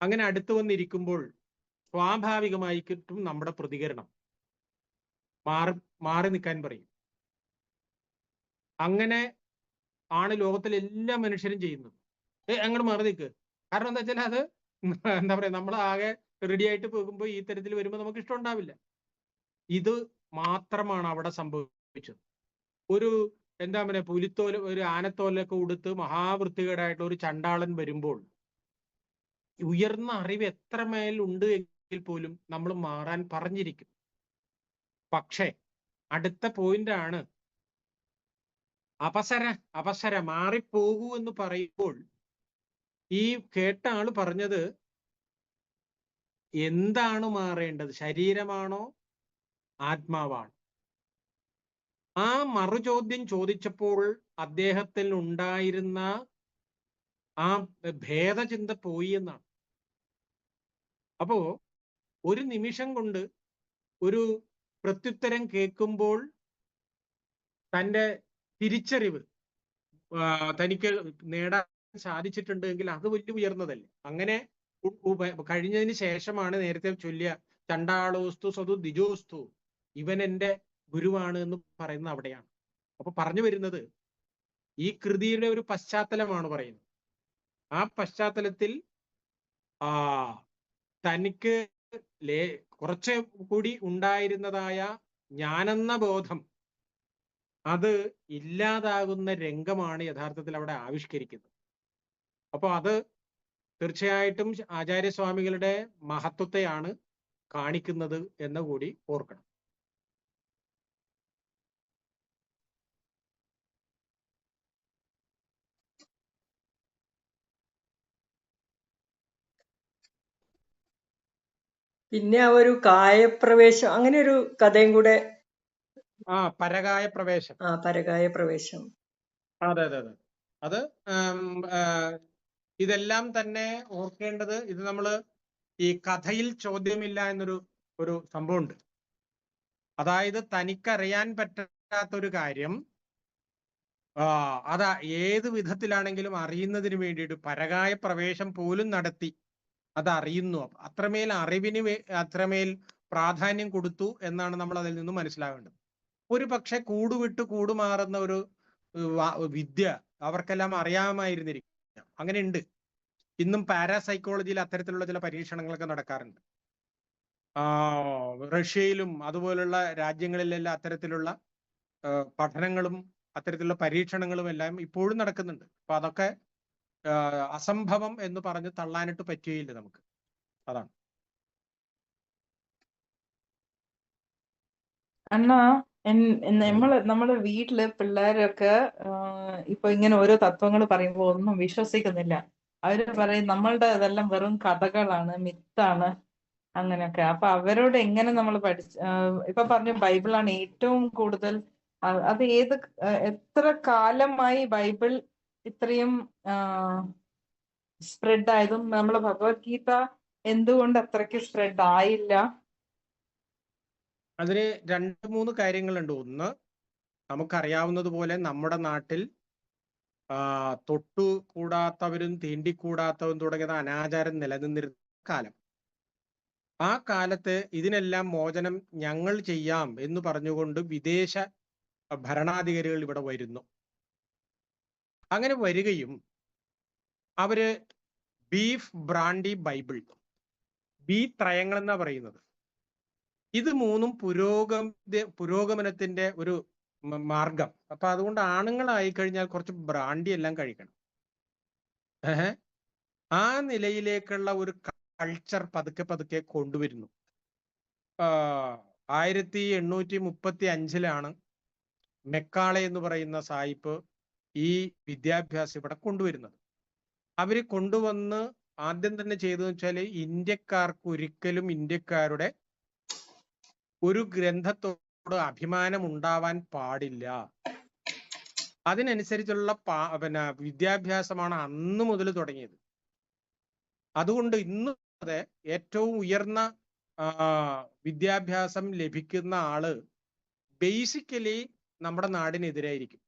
അങ്ങനെ അടുത്ത് വന്നിരിക്കുമ്പോൾ സ്വാഭാവികമായിട്ടും നമ്മുടെ പ്രതികരണം മാറി നിൽക്കാൻ പറയും. അങ്ങനെ ആണ് ലോകത്തിലെ എല്ലാ മനുഷ്യരും ചെയ്യുന്നത്. അങ്ങോട്ട് മാറി നിൽക്ക്. കാരണം എന്താ വെച്ചാൽ അത് എന്താ പറയാ, നമ്മൾ ആകെ റെഡി ആയിട്ട് പോകുമ്പോൾ ഈ തരത്തിൽ വരുമ്പോൾ നമുക്ക് ഇഷ്ടം ഉണ്ടാവില്ല. ഇത് മാത്രമാണ് അവിടെ സംഭവിച്ചത്. ഒരു എന്താ പറയുക, പുലിത്തോല്, ഒരു ആനത്തോലൊക്കെ ഉടുത്ത് മഹാവൃത്തികേടായിട്ടുള്ള ഒരു ചണ്ടാളൻ വരുമ്പോൾ ഉയർന്ന അറിവ് എത്ര മേലുണ്ട് എങ്കിൽ പോലും നമ്മൾ മാറാൻ പറഞ്ഞിരിക്കും. പക്ഷേ അടുത്ത പോയിന്റാണ് അപസര മാറിപ്പോകൂ എന്ന് പറയുമ്പോൾ ഈ കേട്ട ആള് പറഞ്ഞത് എന്താണ് മാറേണ്ടത്, ശരീരമാണോ ആത്മാവാണോ? ആ മറുചോദ്യം ചോദിച്ചപ്പോൾ അദ്ദേഹത്തിൽ ഉണ്ടായിരുന്ന ആ ഭേദചിന്ത പോയി എന്നാണ്. അപ്പോ ഒരു നിമിഷം കൊണ്ട് ഒരു പ്രത്യുത്തരം കേൾക്കുമ്പോൾ തൻ്റെ തിരിച്ചറിവ് തനിക്ക് നേടാൻ സാധിച്ചിട്ടുണ്ടെങ്കിൽ അത് വലിയ ഉയർന്നതല്ലേ. അങ്ങനെ കഴിഞ്ഞതിന് ശേഷമാണ് നേരത്തെ ചൊല്ലിയ ചണ്ടാളോസ്തു സ്വതു ദിജോസ്തു, ഇവൻ എൻ്റെ ഗുരുവാണ് എന്ന് പറയുന്നത് അവിടെയാണ്. അപ്പൊ പറഞ്ഞു വരുന്നത് ഈ കൃതിയുടെ ഒരു പശ്ചാത്തലമാണ് പറയുന്നത്. ആ പശ്ചാത്തലത്തിൽ ആ തനിക്ക് കുറച്ച് കൂടി ഉണ്ടായിരുന്നതായ ഞാനെന്ന ബോധം അത് ഇല്ലാതാകുന്ന രംഗമാണ് യഥാർത്ഥത്തിൽ അവിടെ ആവിഷ്കരിക്കുന്നത്. അപ്പോൾ അത് തീർച്ചയായിട്ടും ആചാര്യസ്വാമികളുടെ മഹത്വത്തെയാണ് കാണിക്കുന്നത് എന്ന് കൂടി ഓർക്കണം. പിന്നെ ആ ഒരു കായപ്രവേശം, അങ്ങനെ ഒരു കഥയും കൂടെ. പരകായ പ്രവേശം. പരകായ പ്രവേശം. അതെ അതെ അതെ. അത് ഇതെല്ലാം തന്നെ ഓർക്കേണ്ടത്, ഇത് നമ്മള് ഈ കഥയിൽ ചോദ്യമില്ല എന്നൊരു സംഭവമുണ്ട്. അതായത് തനിക്കറിയാൻ പറ്റാത്തൊരു കാര്യം അതാ ഏത് വിധത്തിലാണെങ്കിലും അറിയുന്നതിന് വേണ്ടിയിട്ട് പരകായ പ്രവേശം പോലും നടത്തി അത് അറിയുന്നു. അത്രമേൽ അറിവിന് അത്രമേൽ പ്രാധാന്യം കൊടുത്തു എന്നാണ് നമ്മൾ അതിൽ നിന്ന് മനസ്സിലാവേണ്ടത്. ഒരു പക്ഷെ കൂടുവിട്ട് കൂടുമാറുന്ന ഒരു വിദ്യ അവർക്കെല്ലാം അറിയാമായിരുന്നിരിക്കും. അങ്ങനെ ഉണ്ട്. ഇന്നും പാരാസൈക്കോളജിയിൽ അത്തരത്തിലുള്ള ചില പരീക്ഷണങ്ങളൊക്കെ നടക്കാറുണ്ട്. റഷ്യയിലും അതുപോലുള്ള രാജ്യങ്ങളിലെല്ലാം അത്തരത്തിലുള്ള പഠനങ്ങളും അത്തരത്തിലുള്ള പരീക്ഷണങ്ങളും എല്ലാം ഇപ്പോഴും നടക്കുന്നുണ്ട്. അപ്പൊ അതൊക്കെ അസംഭവം എന്ന് പറഞ്ഞ് തള്ളാനിട്ട് പറ്റുകയില്ല നമുക്ക്. അതാണ്. അണ്ണാ, നമ്മുടെ വീട്ടില് പിള്ളേരൊക്കെ ഇപ്പൊ ഇങ്ങനെ ഓരോ തത്വങ്ങൾ പറയുമ്പോൾ ഒന്നും വിശ്വസിക്കുന്നില്ല. അവര് പറയും നമ്മളുടെ ഇതെല്ലാം വെറും കഥകളാണ്, മിത്താണ്, അങ്ങനെയൊക്കെ. അപ്പൊ അവരോട് എങ്ങനെ നമ്മൾ ഇപ്പൊ പറഞ്ഞു ബൈബിളാണ് ഏറ്റവും കൂടുതൽ. അത് എത്ര കാലമായി ബൈബിൾ ഇത്രയും സ്പ്രെഡ് ആയതും നമ്മളെ ഭഗവത്ഗീത എന്തുകൊണ്ട് അത്രയ്ക്ക് സ്പ്രെഡ് ആയില്ല? അതിന് 2-3 കാര്യങ്ങളുണ്ട്. ഒന്ന്, നമുക്കറിയാവുന്നതുപോലെ നമ്മുടെ നാട്ടിൽ തൊട്ടുകൂടാത്തവരും തീണ്ടിക്കൂടാത്തവരും തുടങ്ങിയ അനാചാരം നിലനിന്നിരുന്ന കാലം. ആ കാലത്ത് ഇതിനെല്ലാം മോചനം ഞങ്ങൾ ചെയ്യാം എന്ന് പറഞ്ഞുകൊണ്ട് വിദേശ ഭരണാധികാരികൾ ഇവിടെ വരുന്നു. അങ്ങനെ വരികയും അവര് ബീഫ് ബ്രാൻഡി ബൈബിൾ, ബി ത്രയങ്ങൾ എന്നാ പറയുന്നത്, ഇത് മൂന്നും പുരോഗമനത്തിന്റെ ഒരു മാർഗം. അപ്പൊ അതുകൊണ്ട് ആണുങ്ങളായി കഴിഞ്ഞാൽ കുറച്ച് ബ്രാൻഡി എല്ലാം കഴിക്കണം. ആ നിലയിലേക്കുള്ള ഒരു കൾച്ചർ പതുക്കെ പതുക്കെ കൊണ്ടുവരുന്നു. 1835 മെക്കാളെ എന്ന് പറയുന്ന സായിപ്പ് ഈ വിദ്യാഭ്യാസം ഇവിടെ കൊണ്ടുവരുന്നത്. അവര് കൊണ്ടുവന്ന് ആദ്യം തന്നെ ചെയ്തതെന്ന് വെച്ചാല് ഇന്ത്യക്കാർക്ക് ഒരിക്കലും ഇന്ത്യക്കാരുടെ ഒരു ഗ്രന്ഥത്തോട് അഭിമാനം ഉണ്ടാവാൻ പാടില്ല. അതിനനുസരിച്ചുള്ള വിദ്യാഭ്യാസമാണ് അന്ന് മുതൽ തുടങ്ങിയത്. അതുകൊണ്ട് ഇന്ന് ഏറ്റവും ഉയർന്ന വിദ്യാഭ്യാസം ലഭിക്കുന്ന ആള് ബേസിക്കലി നമ്മുടെ നാടിനെതിരായിരിക്കും.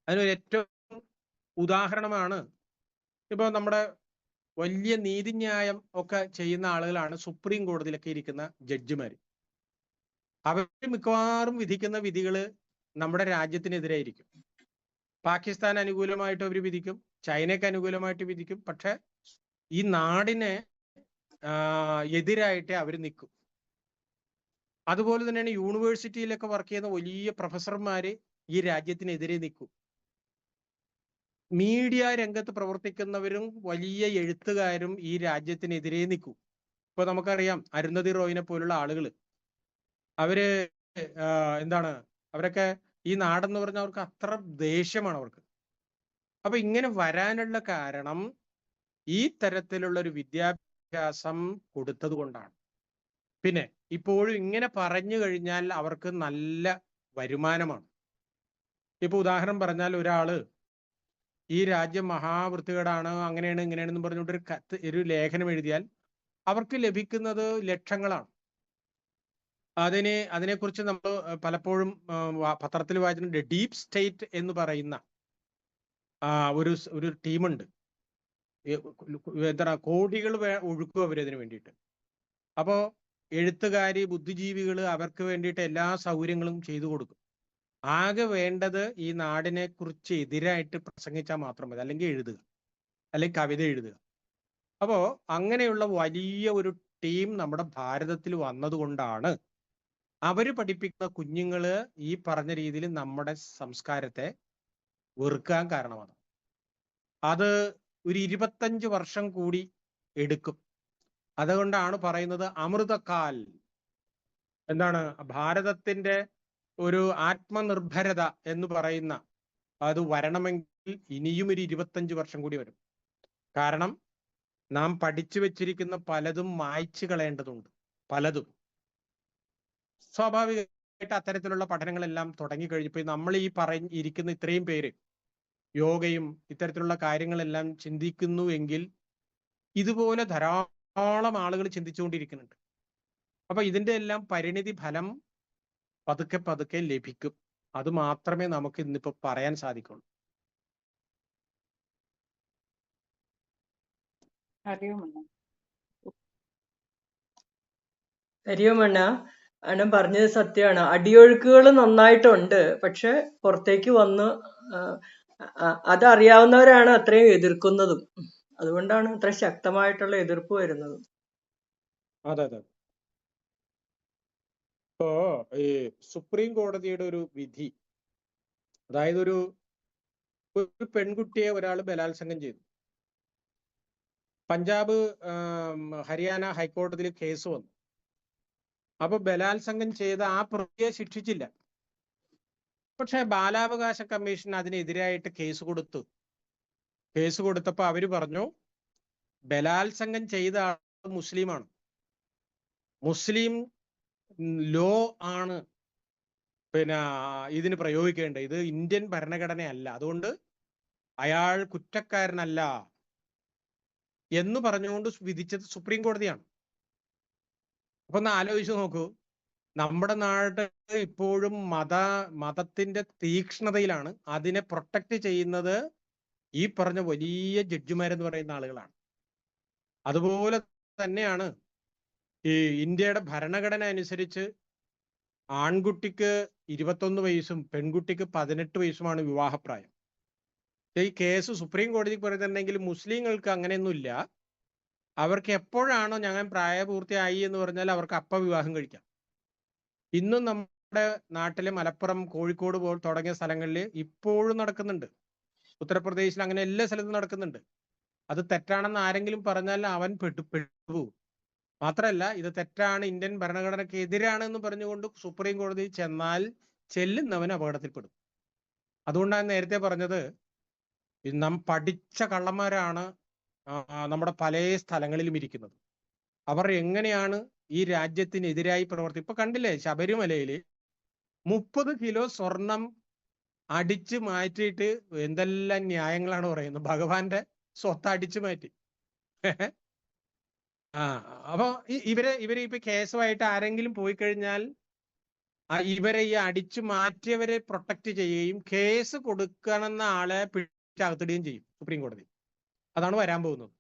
അതിനൊരു ഏറ്റവും ഉദാഹരണമാണ് ഇപ്പൊ നമ്മുടെ വലിയ നീതിന്യായം ഒക്കെ ചെയ്യുന്ന ആളുകളാണ് സുപ്രീം കോടതിയിലൊക്കെ ഇരിക്കുന്ന ജഡ്ജിമാര്. അവർ മിക്കവാറും വിധിക്കുന്ന വിധികള് നമ്മുടെ രാജ്യത്തിനെതിരായിരിക്കും. പാകിസ്ഥാൻ അനുകൂലമായിട്ട് അവർ വിധിക്കും, ചൈനയ്ക്ക് അനുകൂലമായിട്ട് വിധിക്കും. പക്ഷെ ഈ നാടിനെ എതിരായിട്ടേ അവർ നിൽക്കും. അതുപോലെ തന്നെയാണ് യൂണിവേഴ്സിറ്റിയിലൊക്കെ വർക്ക് ചെയ്യുന്ന വലിയ പ്രൊഫസർമാര് ഈ രാജ്യത്തിനെതിരെ നിൽക്കും. മീഡിയ രംഗത്ത് പ്രവർത്തിക്കുന്നവരും വലിയ എഴുത്തുകാരും ഈ രാജ്യത്തിനെതിരെ നിൽക്കും. ഇപ്പൊ നമുക്കറിയാം അരുന്ധതി റോയിനെ പോലുള്ള ആളുകൾ, അവര് അവരൊക്കെ ഈ നാടെന്ന് പറഞ്ഞാൽ അവർക്ക് അത്ര ദേഷ്യമാണ് അവർക്ക്. അപ്പൊ ഇങ്ങനെ വരാനുള്ള കാരണം ഈ തരത്തിലുള്ള ഒരു വിദ്യാഭ്യാസം കൊടുത്തത് കൊണ്ടാണ്. പിന്നെ ഇപ്പോഴും ഇങ്ങനെ പറഞ്ഞു കഴിഞ്ഞാൽ അവർക്ക് നല്ല വരുമാനമാണ്. ഇപ്പൊ ഉദാഹരണം പറഞ്ഞാൽ ഒരാള് ഈ രാജ്യം മഹാവൃത്തികേടാണ്, അങ്ങനെയാണ് ഇങ്ങനെയാണെന്ന് പറഞ്ഞുകൊണ്ട് ഒരു ലേഖനം എഴുതിയാൽ അവർക്ക് ലഭിക്കുന്നത് ലക്ഷങ്ങളാണ്. അതിനെക്കുറിച്ച് നമ്മൾ പലപ്പോഴും പത്രത്തിൽ വായിച്ചിട്ടുണ്ട്. ഡീപ് സ്റ്റേറ്റ് എന്ന് പറയുന്ന ഒരു ടീമുണ്ട്. കോടികൾ ഒഴുക്കും അവരതിന് വേണ്ടിയിട്ട്. അപ്പോ എഴുത്തുകാര്, ബുദ്ധിജീവികൾ അവർക്ക് വേണ്ടിയിട്ട് എല്ലാ സൗകര്യങ്ങളും ചെയ്തു കൊടുക്കും. ആകെ വേണ്ടത് ഈ നാടിനെ കുറിച്ച് എതിരായിട്ട് പ്രസംഗിച്ചാൽ മാത്രം മതി, അല്ലെങ്കിൽ എഴുതുക, അല്ലെങ്കിൽ കവിത എഴുതുക. അപ്പോ അങ്ങനെയുള്ള വലിയ ഒരു ടീം നമ്മുടെ ഭാരതത്തിൽ വന്നതുകൊണ്ടാണ് അവര് പഠിപ്പിക്കുന്ന കുഞ്ഞുങ്ങള് ഈ പറഞ്ഞ രീതിയിൽ നമ്മുടെ സംസ്കാരത്തെ വെറുക്കാൻ കാരണമാണ്. അത് ഒരു 25 വർഷം കൂടി എടുക്കും. അതുകൊണ്ടാണ് പറയുന്നത് അമൃതകാൽ. എന്താണ് ഭാരതത്തിന്റെ ഒരു ആത്മനിർഭരത എന്ന് പറയുന്ന അത് വരണമെങ്കിൽ ഇനിയും ഒരു 25 വർഷം കൂടി വരും. കാരണം നാം പഠിച്ചു വെച്ചിരിക്കുന്ന പലതും മായ്ച്ചു കളയേണ്ടതുണ്ട്. പലതും സ്വാഭാവികമായിട്ട് അത്തരത്തിലുള്ള പഠനങ്ങളെല്ലാം തുടങ്ങിക്കഴിഞ്ഞപ്പോൾ നമ്മൾ ഈ ഇരിക്കുന്ന ഇത്രയും പേര് യോഗയും ഇത്തരത്തിലുള്ള കാര്യങ്ങളെല്ലാം ചിന്തിക്കുന്നു എങ്കിൽ ഇതുപോലെ ധാരാളം ആളുകൾ ചിന്തിച്ചുകൊണ്ടിരിക്കുന്നുണ്ട്. അപ്പൊ ഇതിന്റെ എല്ലാം പരിണിതി ഫലം പതുക്കെ പതുക്കെ ലഭിക്കും. അത് മാത്രമേ നമുക്ക് ഇന്നിപ്പോ പറയാൻ സാധിക്കുള്ളൂ. ഹരിയോമണ്ണ, അണ്ണൻ പറഞ്ഞത് സത്യമാണ്. അടിയൊഴുക്കുകൾ നന്നായിട്ടുണ്ട്, പക്ഷെ പുറത്തേക്ക് വന്ന് അതറിയാവുന്നവരാണ് അത്രയും എതിർക്കുന്നതും. അതുകൊണ്ടാണ് അത്ര ശക്തമായിട്ടുള്ള എതിർപ്പ് വരുന്നത്. അതെ അതെ. ഇപ്പോ ഈ സുപ്രീം കോടതിയുടെ ഒരു വിധി, അതായത് ഒരു പെൺകുട്ടിയെ ഒരാൾ ബലാത്സംഗം ചെയ്തു. പഞ്ചാബ് ഹരിയാന ഹൈക്കോടതിയിൽ കേസ് വന്നു. അപ്പൊ ബലാത്സംഗം ചെയ്ത ആ പ്രതിയെ ശിക്ഷിച്ചില്ല. പക്ഷെ ബാലാവകാശ കമ്മീഷൻ അതിനെതിരായിട്ട് കേസ് കൊടുത്തു. കേസ് കൊടുത്തപ്പോ അവര് പറഞ്ഞു ബലാത്സംഗം ചെയ്ത ആൾ മുസ്ലിമാണ്, മുസ്ലിം ലോ ആണ് പിന്നെ ഇതിന് പ്രയോഗിക്കേണ്ടത്, ഇത് ഇന്ത്യൻ ഭരണഘടനയല്ല, അതുകൊണ്ട് അയാൾ കുറ്റക്കാരനല്ല എന്ന് പറഞ്ഞുകൊണ്ട് വിധിച്ചത് സുപ്രീം കോടതിയാണ്. അപ്പൊ ഒന്ന് ആലോചിച്ച് നോക്കൂ, നമ്മുടെ നാട് ഇപ്പോഴും മതത്തിന്റെ തീക്ഷ്ണതയിലാണ്. അതിനെ പ്രൊട്ടക്ട് ചെയ്യുന്നത് ഈ പറഞ്ഞ വലിയ ജഡ്ജിമാരെന്ന് പറയുന്ന ആളുകളാണ്. അതുപോലെ തന്നെയാണ് ഈ ഇന്ത്യയുടെ ഭരണഘടന അനുസരിച്ച് ആൺകുട്ടിക്ക് 21 വയസ്സും പെൺകുട്ടിക്ക് 18 വയസ്സുമാണ് വിവാഹപ്രായം. ഈ കേസ് സുപ്രീം കോടതിക്ക് പറയുന്നുണ്ടെങ്കിൽ മുസ്ലിങ്ങൾക്ക് അങ്ങനെയൊന്നുമില്ല. അവർക്ക് എപ്പോഴാണോ ഞങ്ങൾ പ്രായപൂർത്തിയായി എന്ന് പറഞ്ഞാൽ അവർക്ക് അപ്പ വിവാഹം കഴിക്കാം. ഇന്നും നമ്മുടെ നാട്ടിലെ മലപ്പുറം, കോഴിക്കോട് തുടങ്ങിയ സ്ഥലങ്ങളിൽ ഇപ്പോഴും നടക്കുന്നുണ്ട്. ഉത്തർപ്രദേശിൽ അങ്ങനെ എല്ലാ സ്ഥലത്തും നടക്കുന്നുണ്ട്. അത് തെറ്റാണെന്ന് ആരെങ്കിലും പറഞ്ഞാൽ അവൻ പെട്ടുപോകും. മാത്രമല്ല, ഇത് തെറ്റാണ്, ഇന്ത്യൻ ഭരണഘടനയ്ക്ക് എതിരാണെന്ന് പറഞ്ഞുകൊണ്ട് സുപ്രീം കോടതി ചെല്ലുന്നവൻ അപകടത്തിൽപ്പെടും. അതുകൊണ്ടാണ് നേരത്തെ പറഞ്ഞത്, നാം പഠിച്ച കള്ളന്മാരാണ് നമ്മുടെ പല സ്ഥലങ്ങളിലും ഇരിക്കുന്നത്. അവർ എങ്ങനെയാണ് ഈ രാജ്യത്തിനെതിരായി ഇപ്പൊ കണ്ടില്ലേ, ശബരിമലയില് 30 കിലോ സ്വർണം അടിച്ചു മാറ്റിയിട്ട് എന്തെല്ലാം ന്യായങ്ങളാണ് പറയുന്നത്. ഭഗവാന്റെ സ്വത്ത് അടിച്ചു മാറ്റി. അപ്പൊ ഇവരെ ഇപ്പൊ കേസുമായിട്ട് ആരെങ്കിലും പോയി കഴിഞ്ഞാൽ ഇവരെ ഈ അടിച്ചു മാറ്റിയവരെ പ്രൊട്ടക്ട് ചെയ്യുകയും കേസ് കൊടുക്കണമെന്ന ആളെ പിടിച്ചകത്തിടുകയും ചെയ്യും സുപ്രീം കോടതി. അതാണ് വരാൻ പോകുന്നത്.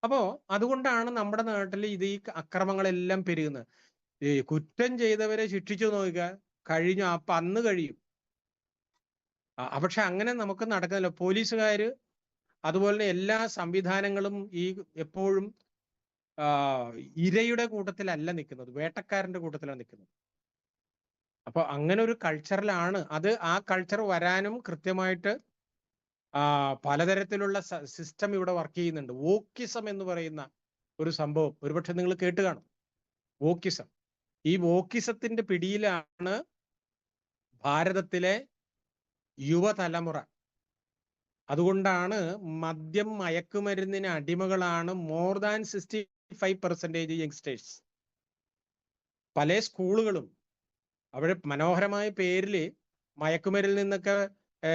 അപ്പോ അതുകൊണ്ടാണ് നമ്മുടെ നാട്ടിൽ ഈ അക്രമങ്ങളെല്ലാം പെരുകുന്നത്. ഈ കുറ്റം ചെയ്തവരെ ശിക്ഷിച്ചു നോക്കുക, കഴിഞ്ഞു, അപ്പൊ അന്ന് കഴിയും. പക്ഷെ അങ്ങനെ നമുക്ക് നടക്കുന്നില്ല. പോലീസുകാര് അതുപോലെ എല്ലാ സംവിധാനങ്ങളും ഈ എപ്പോഴും ഇരയുടെ കൂട്ടത്തിലല്ല നിൽക്കുന്നത്, വേട്ടക്കാരന്റെ കൂട്ടത്തിലാണ് നിൽക്കുന്നത്. അപ്പൊ അങ്ങനെ ഒരു കൾച്ചറിലാണ് അത്. ആ കൾച്ചർ വരാനും കൃത്യമായിട്ട് പലതരത്തിലുള്ള സിസ്റ്റം ഇവിടെ വർക്ക് ചെയ്യുന്നുണ്ട്. വോക്കിസം എന്ന് പറയുന്ന ഒരു സംഭവം ഒരുപക്ഷെ നിങ്ങൾ കേട്ട് കാണും. വോക്കിസം. ഈ വോക്കിസത്തിന്റെ പിടിയിലാണ് ഭാരതത്തിലെ യുവതലമുറ. അതുകൊണ്ടാണ് മദ്യം, മയക്കുമരുന്നിന് അടിമകളാണ് മോർ ദാൻ 65% യങ്സ്റ്റേഴ്സ്. പല സ്കൂളുകളും അവിടെ മനോഹരമായ പേരില് മയക്കുമരുന്നിൽ നിന്നൊക്കെ